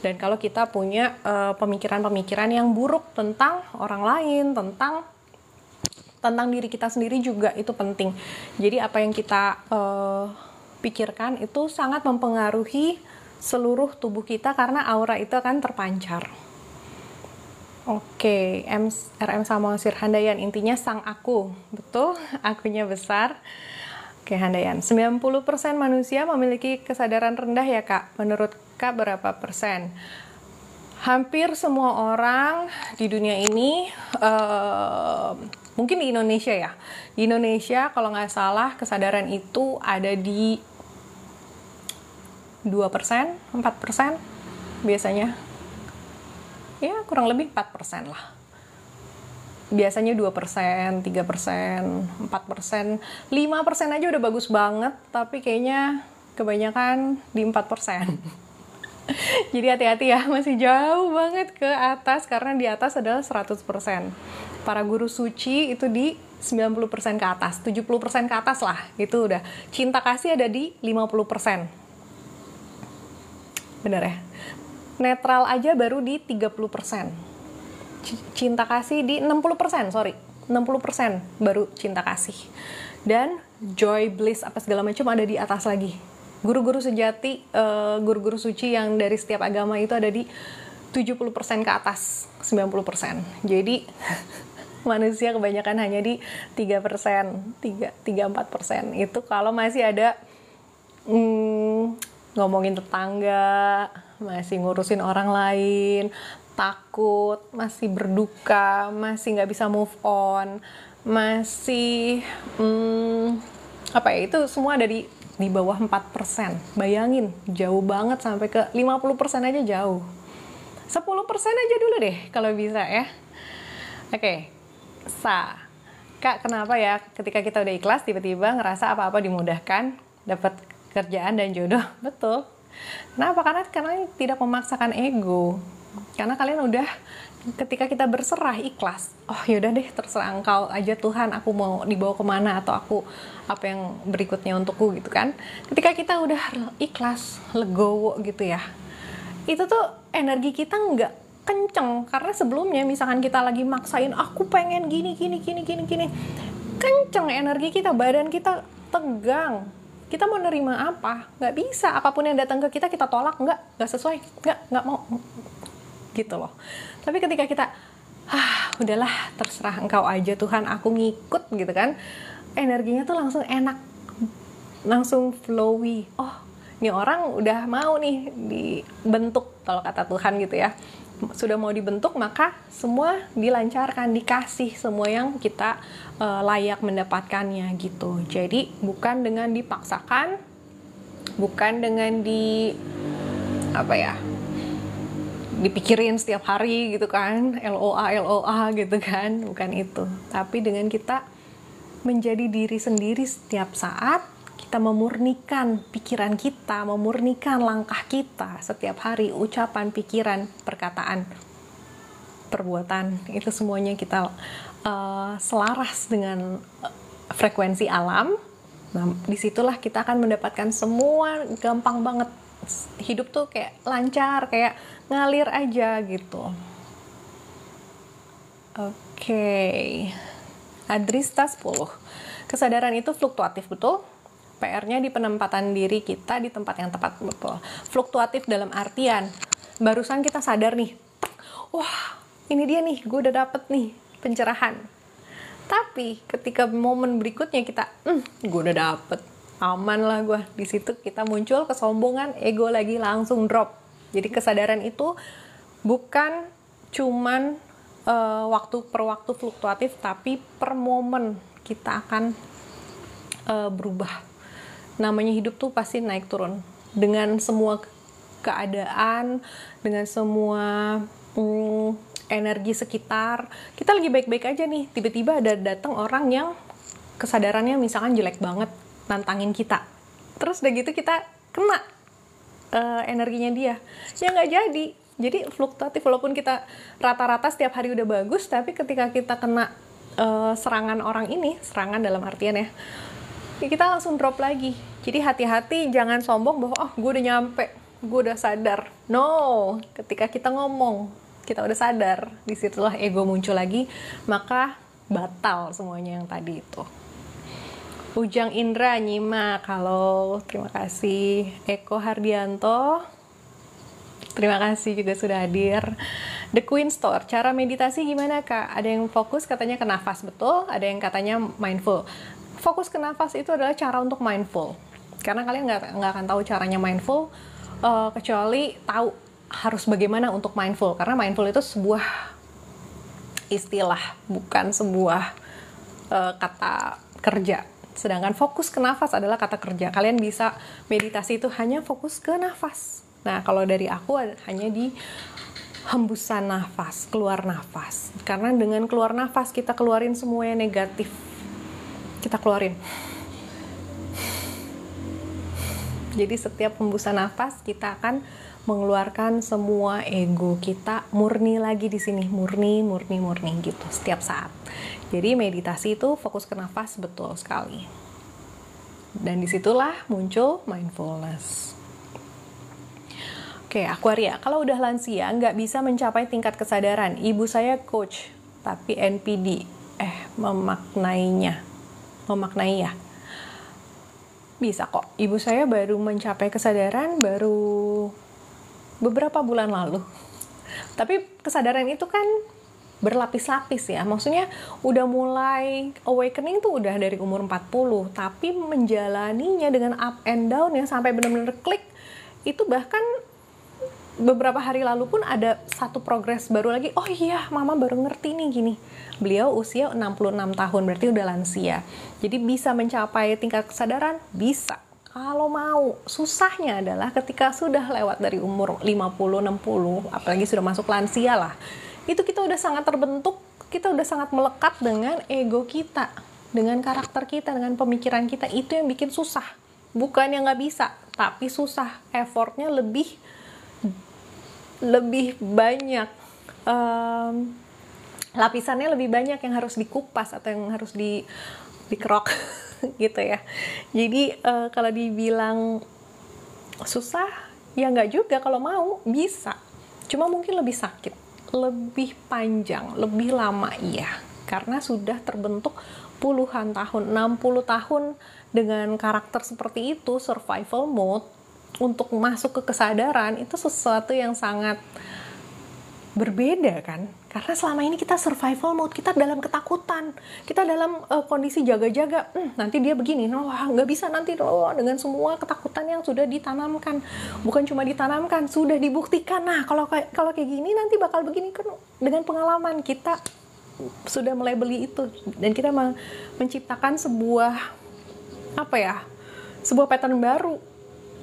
dan kalau kita punya pemikiran-pemikiran yang buruk tentang orang lain, tentang diri kita sendiri juga itu penting. Jadi apa yang kita pikirkan itu sangat mempengaruhi seluruh tubuh kita karena aura itu akan terpancar. Oke, RM Samosir Handayan, intinya sang aku, betul, akunya besar. Oke, Handayan, 90% manusia memiliki kesadaran rendah ya Kak, menurut Kak berapa persen? Hampir semua orang di dunia ini, mungkin di Indonesia ya, di Indonesia kalau nggak salah kesadaran itu ada di 2%, 4% biasanya. Ya kurang lebih 4% lah. Biasanya 2%, 3%, 4%, 5% aja udah bagus banget, tapi kayaknya kebanyakan di 4%. Jadi hati-hati ya, masih jauh banget ke atas, karena di atas adalah 100%. Para guru suci itu di 90% ke atas, 70% ke atas lah, itu udah. Cinta kasih ada di 50%. Bener ya? Netral aja baru di 30%. Cinta kasih di 60%, 60% baru cinta kasih. Dan joy, bliss, apa segala macam ada di atas lagi. Guru-guru sejati, guru-guru suci yang dari setiap agama itu ada di 70% ke atas, 90%. Jadi manusia kebanyakan hanya di 3%, 3-4%. Itu kalau masih ada ngomongin tetangga, masih ngurusin orang lain, takut, masih berduka, masih nggak bisa move on, masih itu semua ada di bawah 4%. Bayangin, jauh banget, sampai ke 50% aja jauh. 10% aja dulu deh kalau bisa ya. Oke. Kak, kenapa ya ketika kita udah ikhlas tiba-tiba ngerasa apa-apa dimudahkan, dapat kerjaan dan jodoh? Betul. Kenapa? Karena tidak memaksakan ego. Karena kalian udah ketika kita berserah, ikhlas, oh yaudah deh terserah engkau aja Tuhan, aku mau dibawa kemana, atau aku apa yang berikutnya untukku gitu kan. Ketika kita udah ikhlas, legowo gitu ya, itu tuh energi kita nggak kenceng. Karena sebelumnya misalkan kita lagi maksain, aku pengen gini, kenceng energi kita, badan kita tegang, kita mau nerima apa? Nggak bisa, apapun yang datang ke kita tolak, nggak sesuai, nggak mau gitu loh. Tapi ketika kita udahlah terserah engkau aja Tuhan, aku ngikut gitu kan, energinya tuh langsung enak, langsung flowy. Oh, ini orang udah mau nih dibentuk, kalau kata Tuhan gitu ya, sudah mau dibentuk, maka semua dilancarkan, dikasih semua yang kita layak mendapatkannya gitu. Jadi bukan dengan dipaksakan, bukan dengan dipikirin setiap hari gitu kan, LOA gitu kan, bukan itu. Tapi dengan kita menjadi diri sendiri setiap saat, kita memurnikan pikiran kita, memurnikan langkah kita setiap hari, ucapan, pikiran, perkataan, perbuatan, itu semuanya kita selaras dengan frekuensi alam. Nah, disitulah kita akan mendapatkan semua gampang banget. Hidup tuh kayak lancar, kayak ngalir aja gitu. Oke. Adrista 10. Kesadaran itu fluktuatif, betul? PR-nya di penempatan diri kita di tempat yang tepat, betul. Fluktuatif dalam artian, barusan kita sadar nih, wah ini dia nih, gue udah dapet nih pencerahan. Tapi ketika momen berikutnya kita, gue udah dapet, aman lah gue. Di situ kita muncul kesombongan, ego lagi langsung drop. Jadi kesadaran itu bukan cuman waktu per waktu fluktuatif, tapi per momen kita akan berubah. Namanya hidup tuh pasti naik turun. Dengan semua keadaan, dengan semua energi sekitar, kita lagi baik-baik aja nih, tiba-tiba ada datang orang yang kesadarannya misalkan jelek banget, nantangin kita, terus udah gitu kita kena energinya dia, ya nggak jadi fluktuatif. Walaupun kita rata-rata setiap hari udah bagus, tapi ketika kita kena serangan orang ini, serangan dalam artian ya kita langsung drop lagi. Jadi hati-hati, jangan sombong bahwa gue udah nyampe, gue udah sadar. No, ketika kita ngomong kita udah sadar, disitulah ego muncul lagi, maka batal semuanya yang tadi itu. Ujang Indra nyimak, halo, terima kasih. Eko Hardianto, terima kasih juga sudah hadir. The Queen Store, cara meditasi gimana kak? Ada yang fokus katanya ke nafas, betul. Ada yang katanya mindful. Fokus ke nafas itu adalah cara untuk mindful. Karena kalian nggak akan tahu caranya mindful, kecuali tahu harus bagaimana untuk mindful. Karena mindful itu sebuah istilah, bukan sebuah kata kerja. Sedangkan fokus ke nafas adalah kata kerja. Kalian bisa meditasi itu hanya fokus ke nafas. Nah, kalau dari aku hanya di hembusan nafas, keluar nafas. Karena dengan keluar nafas kita keluarin semua yang negatif. Kita keluarin. Jadi setiap hembusan nafas kita akan mengeluarkan semua ego kita, murni lagi di sini, murni gitu setiap saat. Jadi meditasi itu fokus ke nafas, betul sekali. Dan disitulah muncul mindfulness. Oke, Aquaria, kalau udah lansia nggak bisa mencapai tingkat kesadaran. Ibu saya coach, tapi NPD, memaknai ya. Bisa kok. Ibu saya baru mencapai kesadaran baru beberapa bulan lalu. Tapi kesadaran itu kan berlapis-lapis ya. Maksudnya udah mulai awakening tuh udah dari umur 40, tapi menjalaninya dengan up and down yang sampai benar-benar klik itu bahkan beberapa hari lalu pun ada satu progres baru lagi. Oh iya, mama baru ngerti nih gini. Beliau usia 66 tahun, berarti udah lansia. Jadi bisa mencapai tingkat kesadaran? Bisa. Kalau mau, susahnya adalah ketika sudah lewat dari umur 50-60, apalagi sudah masuk lansia lah, itu kita udah sangat terbentuk, kita udah sangat melekat dengan ego kita, dengan karakter kita, dengan pemikiran kita. Itu yang bikin susah. Bukan yang nggak bisa, tapi susah. Effortnya lebih banyak, lapisannya lebih banyak yang harus dikupas atau yang harus dikerok gitu ya. Jadi kalau dibilang susah, ya nggak juga. Kalau mau bisa, cuma mungkin lebih sakit, lebih panjang, lebih lama, iya, karena sudah terbentuk puluhan tahun, 60 tahun dengan karakter seperti itu. Survival mode untuk masuk ke kesadaran itu sesuatu yang sangat berbeda kan, karena selama ini kita survival mode, kita dalam ketakutan, kita dalam kondisi jaga-jaga, nanti dia begini, wah nggak bisa nanti, dengan semua ketakutan yang sudah ditanamkan, bukan cuma ditanamkan, sudah dibuktikan. Nah kalau kayak gini nanti bakal begini kan, dengan pengalaman kita sudah melabeli itu, dan kita menciptakan sebuah sebuah pattern baru,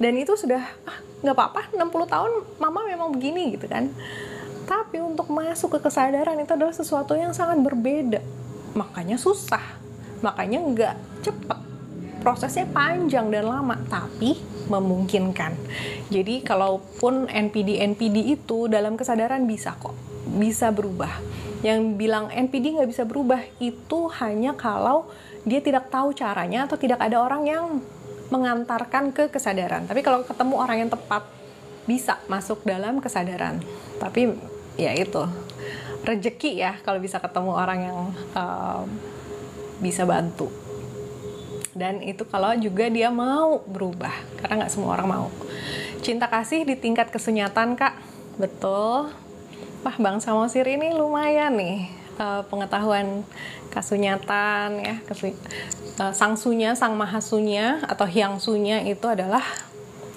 dan itu sudah nggak apa-apa, 60 tahun mama memang begini gitu kan. Tapi untuk masuk ke kesadaran itu adalah sesuatu yang sangat berbeda. Makanya susah, makanya nggak cepat. Prosesnya panjang dan lama, tapi memungkinkan. Jadi kalaupun NPD itu dalam kesadaran bisa kok, bisa berubah. Yang bilang NPD nggak bisa berubah itu hanya kalau dia tidak tahu caranya atau tidak ada orang yang mengantarkan ke kesadaran. Tapi kalau ketemu orang yang tepat, bisa masuk dalam kesadaran. Tapi ya itu rezeki ya kalau bisa ketemu orang yang bisa bantu. Dan itu kalau juga dia mau berubah, karena nggak semua orang mau. Cinta kasih di tingkat kesunyatan, Kak. Betul. Wah, Bang Samosir ini lumayan nih pengetahuan kasunyatan ya. Sang Sunya, Sang Mahasunya atau Hyang Sunya itu adalah,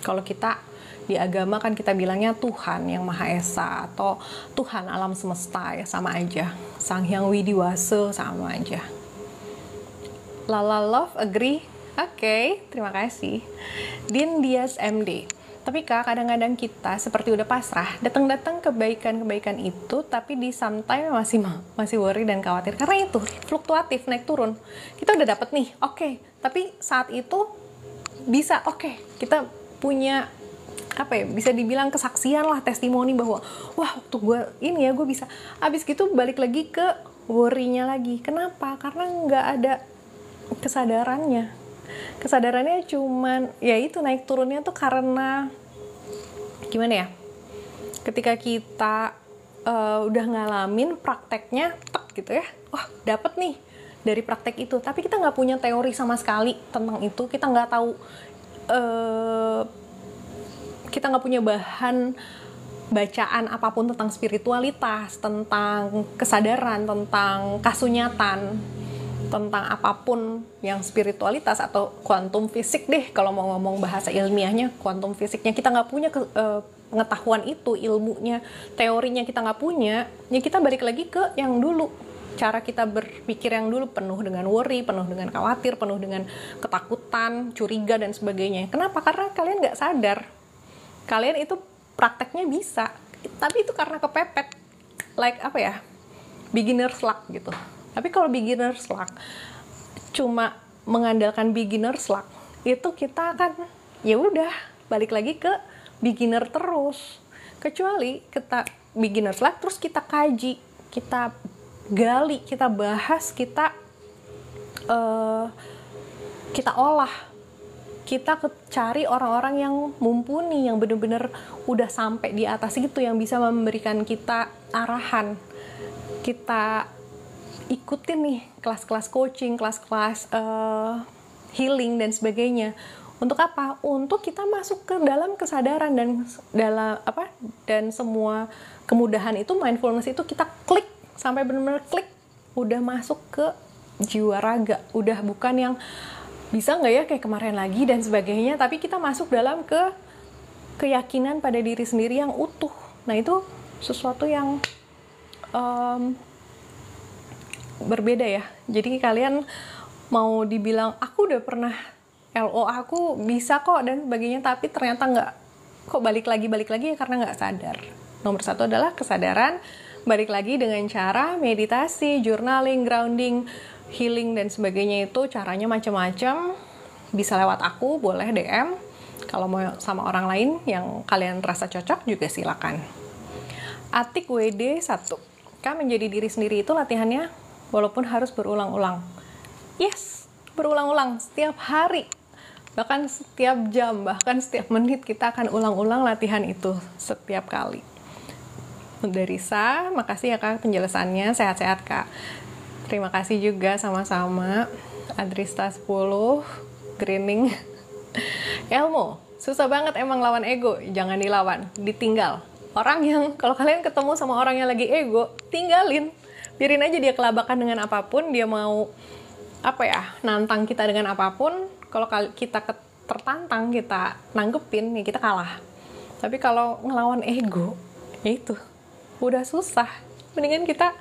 kalau kita di agama kan kita bilangnya Tuhan yang Maha Esa atau Tuhan alam semesta, ya sama aja. Sang Hyang Widiwasa sama aja. Lala Love agree? Oke, terima kasih. Din Dias MD. Tapi Kak, kadang-kadang kita seperti udah pasrah, datang-datang kebaikan-kebaikan itu, tapi di sometime masih worry dan khawatir. Karena itu fluktuatif, naik turun. Kita udah dapet nih, oke. Tapi saat itu bisa, kita punya bisa dibilang kesaksian lah, testimoni bahwa wah waktu gue ini ya gue bisa. Abis gitu balik lagi ke worry-nya lagi. Kenapa? Karena nggak ada kesadarannya. Kesadarannya cuman ya itu naik turunnya tuh karena gimana ya, ketika kita udah ngalamin prakteknya gitu ya, wah dapet nih dari praktek itu, tapi kita nggak punya teori sama sekali tentang itu, kita nggak tahu, kita nggak punya bahan bacaan apapun tentang spiritualitas, tentang kesadaran, tentang kasunyatan, tentang apapun yang spiritualitas atau kuantum fisik deh, kalau mau ngomong bahasa ilmiahnya, kuantum fisiknya kita nggak punya pengetahuan itu, ilmunya, teorinya kita nggak punya, ya kita balik lagi ke yang dulu. Cara kita berpikir yang dulu penuh dengan worry, penuh dengan khawatir, penuh dengan ketakutan, curiga, dan sebagainya. Kenapa? Karena kalian nggak sadar. Kalian itu prakteknya bisa, tapi itu karena kepepet, beginner's luck gitu. Tapi kalau beginner's luck, cuma mengandalkan beginner's luck, itu kita akan ya udah balik lagi ke beginner terus. Kecuali kita beginner's luck, terus kita kaji, kita gali, kita bahas, kita olah. Kita cari orang-orang yang mumpuni, yang benar-benar udah sampai di atas itu, yang bisa memberikan kita arahan. Kita ikutin nih kelas-kelas coaching, kelas-kelas healing dan sebagainya. Untuk apa? Untuk kita masuk ke dalam kesadaran dan semua kemudahan itu, mindfulness itu kita klik sampai benar-benar klik, udah masuk ke jiwa raga, udah bukan yang bisa nggak ya kayak kemarin lagi dan sebagainya, tapi kita masuk dalam keyakinan pada diri sendiri yang utuh. Nah itu sesuatu yang berbeda ya. Jadi kalian mau dibilang aku udah pernah LO, aku bisa kok dan sebagainya, tapi ternyata nggak, kok balik lagi ya karena nggak sadar. Nomor satu adalah kesadaran, balik lagi dengan cara meditasi, journaling, grounding, healing dan sebagainya. Itu caranya macam-macam, bisa lewat aku, boleh DM. Kalau mau sama orang lain yang kalian rasa cocok juga silakan. Atik WD 1. Kak, menjadi diri sendiri itu latihannya walaupun harus berulang-ulang. Yes, berulang-ulang setiap hari. Bahkan setiap jam, bahkan setiap menit kita akan ulang-ulang latihan itu setiap kali. Dari Risa, makasih ya Kak penjelasannya, sehat-sehat Kak. Terima kasih juga sama-sama. Adrista 10, Greening. Elmo, susah banget emang lawan ego, jangan dilawan, ditinggal. Orang yang, kalau kalian ketemu sama orang yang lagi ego, tinggalin. Biarin aja dia kelabakan dengan apapun, dia mau nantang kita dengan apapun. Kalau kita tertantang, kita nanggepin, ya kita kalah. Tapi kalau ngelawan ego, ya itu udah susah. Mendingan kita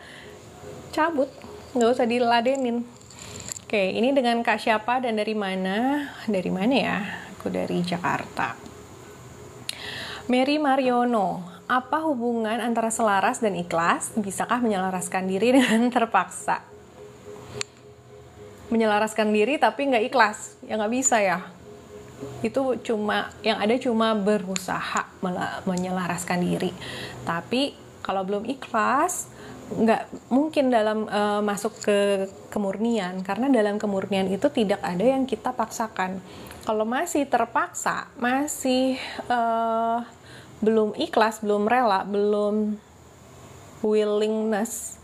cabut, nggak usah diladenin. Oke, ini dengan Kak siapa dan dari mana? Dari mana ya? Aku dari Jakarta. Mary Mariono, apa hubungan antara selaras dan ikhlas? Bisakah menyelaraskan diri dengan terpaksa? Menyelaraskan diri tapi nggak ikhlas, ya nggak bisa ya. Itu yang ada cuma berusaha menyelaraskan diri. Tapi kalau belum ikhlas, nggak mungkin masuk ke kemurnian, karena dalam kemurnian itu tidak ada yang kita paksakan. Kalau masih terpaksa, masih belum ikhlas, belum rela, belum willingness,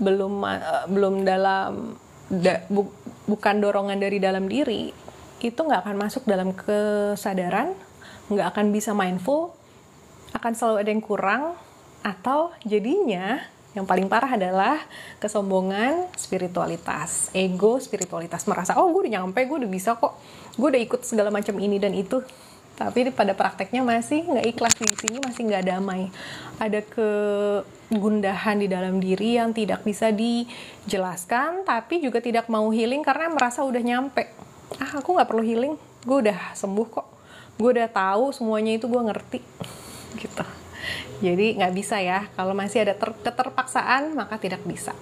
belum bukan dorongan dari dalam diri, itu nggak akan masuk dalam kesadaran, nggak akan bisa mindful, akan selalu ada yang kurang, atau jadinya yang paling parah adalah kesombongan spiritualitas, ego spiritualitas, merasa gue udah nyampe, gue udah bisa kok, gue udah ikut segala macam ini dan itu, tapi pada prakteknya masih nggak ikhlas, di sini masih nggak damai, ada kegundahan di dalam diri yang tidak bisa dijelaskan, tapi juga tidak mau healing karena merasa udah nyampe. Aku nggak perlu healing, gue udah sembuh kok, gue udah tahu semuanya itu, gue ngerti gitu. Jadi nggak bisa ya, kalau masih ada keterpaksaan maka tidak bisa.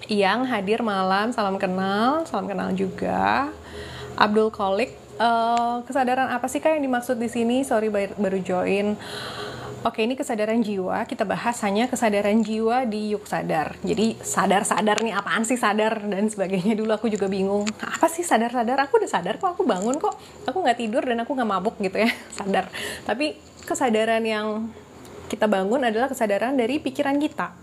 Yang hadir malam, salam kenal juga. Abdul Kolik, kesadaran apa sih Kak yang dimaksud di sini? Sorry baru join. Oke, ini kesadaran jiwa, kita bahas hanya kesadaran jiwa di Yuk Sadar. Jadi sadar-sadar nih, apaan sih sadar dan sebagainya. Dulu aku juga bingung, apa sih sadar-sadar? Aku udah sadar kok, aku bangun kok, aku nggak tidur dan aku nggak mabuk gitu ya, sadar. Tapi kesadaran yang kita bangun adalah kesadaran dari pikiran kita.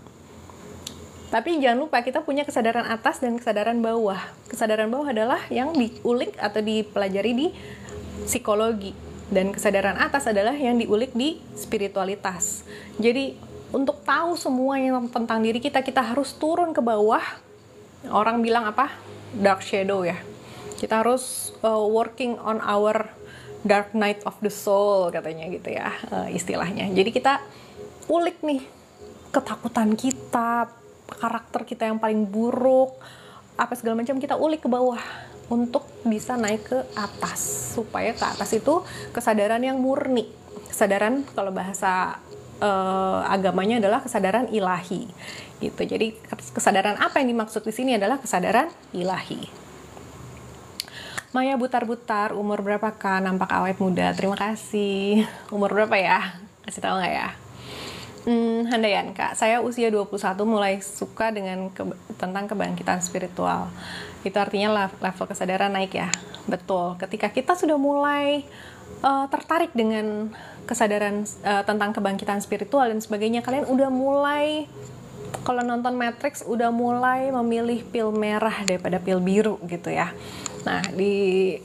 Tapi jangan lupa kita punya kesadaran atas dan kesadaran bawah. Kesadaran bawah adalah yang diulik atau dipelajari di psikologi. Dan kesadaran atas adalah yang diulik di spiritualitas. Jadi untuk tahu semua yang tentang diri kita, kita harus turun ke bawah. Orang bilang apa? Dark shadow ya. Kita harus working on our dark night of the soul, katanya gitu ya, istilahnya. Jadi kita ulik nih ketakutan kita, karakter kita yang paling buruk, apa segala macam, kita ulik ke bawah untuk bisa naik ke atas, supaya ke atas itu kesadaran yang murni. Kesadaran, kalau bahasa agamanya adalah kesadaran ilahi gitu. Jadi kesadaran apa yang dimaksud di sini adalah kesadaran ilahi. Maya Butar-Butar, umur berapa Kak? Nampak awet muda. Terima kasih. Umur berapa ya? Kasih tahu nggak ya? Handaian Kak, saya usia 21 mulai suka tentang kebangkitan spiritual. Itu artinya level kesadaran naik ya. Betul, ketika kita sudah mulai tertarik dengan kesadaran tentang kebangkitan spiritual dan sebagainya, kalian udah mulai, kalau nonton Matrix, udah mulai memilih pil merah daripada pil biru gitu ya. Nah, di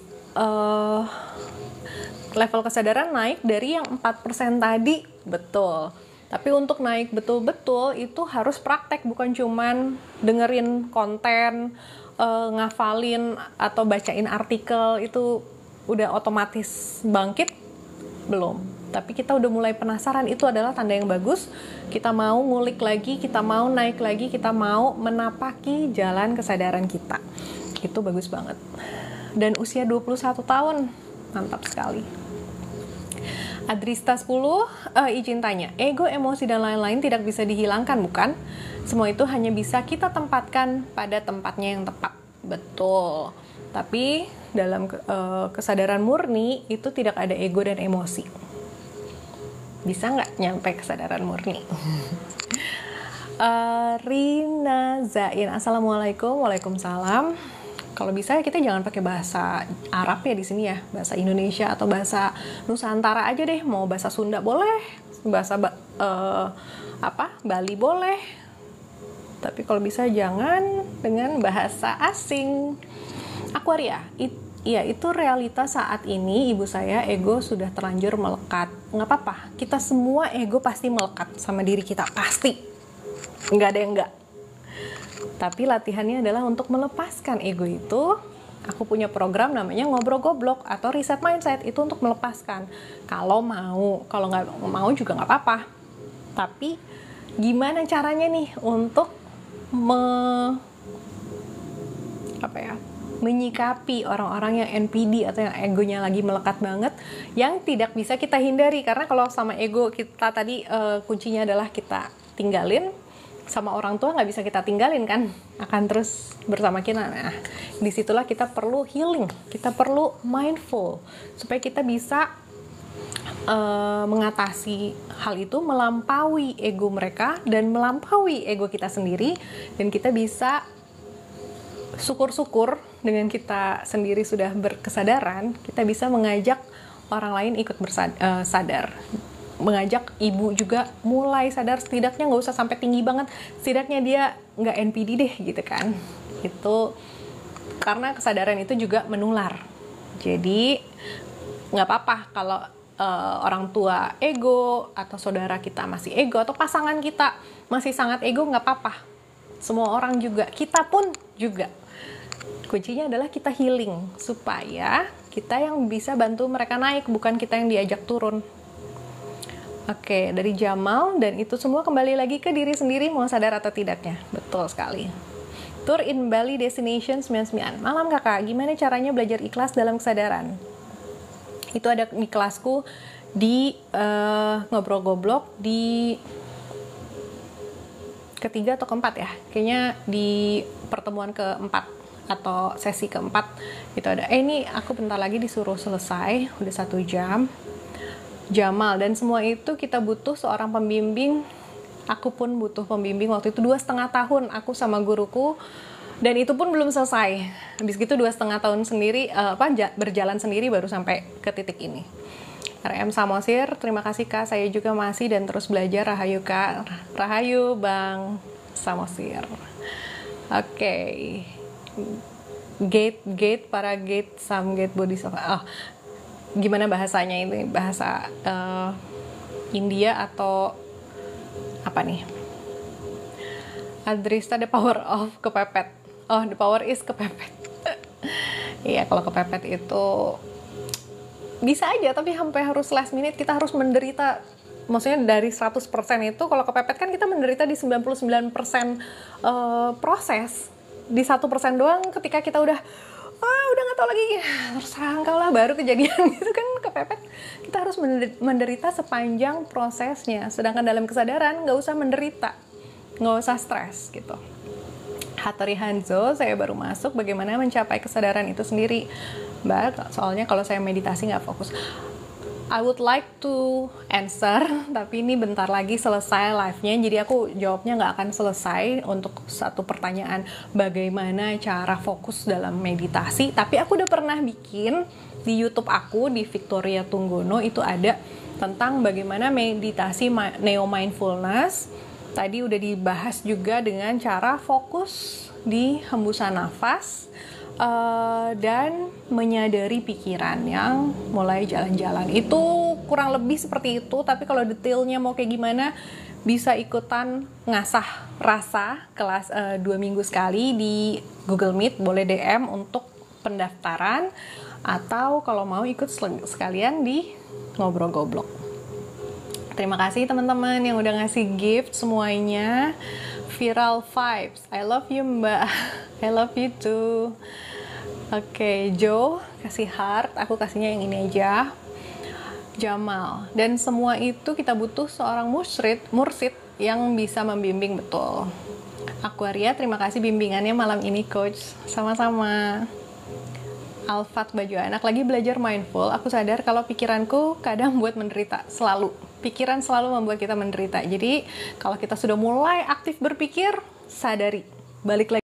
level kesadaran naik dari yang 4% tadi, betul. Tapi untuk naik betul-betul itu harus praktek, bukan cuman dengerin konten, ngafalin atau bacain artikel, itu udah otomatis bangkit, belum. Tapi kita udah mulai penasaran, itu adalah tanda yang bagus. Kita mau ngulik lagi, kita mau naik lagi, kita mau menapaki jalan kesadaran kita. Itu bagus banget. Dan usia 21 tahun, mantap sekali. Adrista 10, izin tanya, ego, emosi, dan lain-lain tidak bisa dihilangkan, bukan? Semua itu hanya bisa kita tempatkan pada tempatnya yang tepat. Betul. Tapi dalam kesadaran murni, itu tidak ada ego dan emosi. Bisa nggak nyampe kesadaran murni? Rina Zain, assalamualaikum. Waalaikumsalam. Kalau bisa kita jangan pakai bahasa Arab ya di sini ya, bahasa Indonesia atau bahasa Nusantara aja deh. Mau bahasa Sunda boleh, bahasa Bali boleh. Tapi kalau bisa jangan dengan bahasa asing. Aquaria, itu realitas saat ini. Ibu saya ego sudah terlanjur melekat. Nggak apa-apa, kita semua ego pasti melekat sama diri kita, pasti. Nggak ada yang enggak. Tapi latihannya adalah untuk melepaskan ego itu. Aku punya program namanya Ngobrol Goblok atau Reset Mindset, itu untuk melepaskan. Kalau mau, kalau nggak mau juga nggak apa-apa. Tapi gimana caranya nih untuk menyikapi orang-orang yang NPD atau yang egonya lagi melekat banget, yang tidak bisa kita hindari. Karena kalau sama ego kita tadi kuncinya adalah kita tinggalin. Sama orang tua nggak bisa kita tinggalin kan, akan terus bersama kita. Nah, disitulah kita perlu healing, kita perlu mindful supaya kita bisa mengatasi hal itu, melampaui ego mereka dan melampaui ego kita sendiri, dan kita bisa syukur-syukur dengan kita sendiri sudah berkesadaran, kita bisa mengajak orang lain ikut sadar. Mengajak ibu juga mulai sadar, setidaknya nggak usah sampai tinggi banget, setidaknya dia nggak NPD deh gitu kan. Itu karena kesadaran itu juga menular. Jadi nggak apa-apa kalau orang tua ego, atau saudara kita masih ego, atau pasangan kita masih sangat ego, nggak apa-apa. Semua orang juga, kita pun juga. Kuncinya adalah kita healing supaya kita yang bisa bantu mereka naik, bukan kita yang diajak turun. Oke, dari Jamal, dan itu semua kembali lagi ke diri sendiri, mau sadar atau tidaknya. Betul sekali. Tour in Bali Destination 99. Malam kakak, gimana caranya belajar ikhlas dalam kesadaran? Itu ada di kelasku di Ngobrol Goblok di ketiga atau keempat ya. Kayaknya di pertemuan keempat atau sesi keempat itu ada. Ini aku bentar lagi disuruh selesai, udah 1 jam. Jamal, dan semua itu kita butuh seorang pembimbing. Aku pun butuh pembimbing waktu itu 2,5 tahun aku sama guruku, dan itu pun belum selesai. Habis gitu 2,5 tahun sendiri berjalan sendiri baru sampai ke titik ini. RM Samosir, terima kasih Kak, saya juga masih dan terus belajar. Rahayu Kak, rahayu Bang Samosir. Oke. Gate para gate some gate body sofa. Gimana bahasanya ini, bahasa India atau apa nih? Adrista, the power of kepepet. The power is kepepet. Iya, kalau kepepet itu bisa aja, tapi sampai harus last minute kita harus menderita. Maksudnya dari 100% itu, kalau kepepet kan kita menderita di 99% proses. Di 1% doang ketika kita udah nggak tahu lagi, terserah engkau lah, baru kejadian gitu kan kepepet. Kita harus menderita sepanjang prosesnya, sedangkan dalam kesadaran nggak usah menderita, nggak usah stres gitu. Hattori Hanzo, saya baru masuk, bagaimana mencapai kesadaran itu sendiri? Mbak, soalnya kalau saya meditasi nggak fokus. I would like to answer, tapi ini bentar lagi selesai live-nya, jadi aku jawabnya nggak akan selesai untuk satu pertanyaan bagaimana cara fokus dalam meditasi. Tapi aku udah pernah bikin di YouTube aku, di Victoria Tunggono, itu ada tentang bagaimana meditasi neo mindfulness. Tadi udah dibahas juga dengan cara fokus di hembusan nafas, dan menyadari pikiran yang mulai jalan-jalan. Itu kurang lebih seperti itu, tapi kalau detailnya mau kayak gimana bisa ikutan ngasah rasa kelas 2 minggu sekali di Google Meet, boleh DM untuk pendaftaran, atau kalau mau ikut sekalian di Ngobrol Goblok. Terima kasih teman-teman yang udah ngasih gift semuanya. Viral vibes, I love you Mbak, I love you too. Oke, Joe kasih heart, aku kasihnya yang ini aja. Jamal, dan semua itu kita butuh seorang mursid yang bisa membimbing betul. Aquaria, terima kasih bimbingannya malam ini coach. Sama-sama. Alfat baju anak, lagi belajar mindful, aku sadar kalau pikiranku kadang buat menderita selalu. Pikiran selalu membuat kita menderita. Jadi kalau kita sudah mulai aktif berpikir, sadari, balik lagi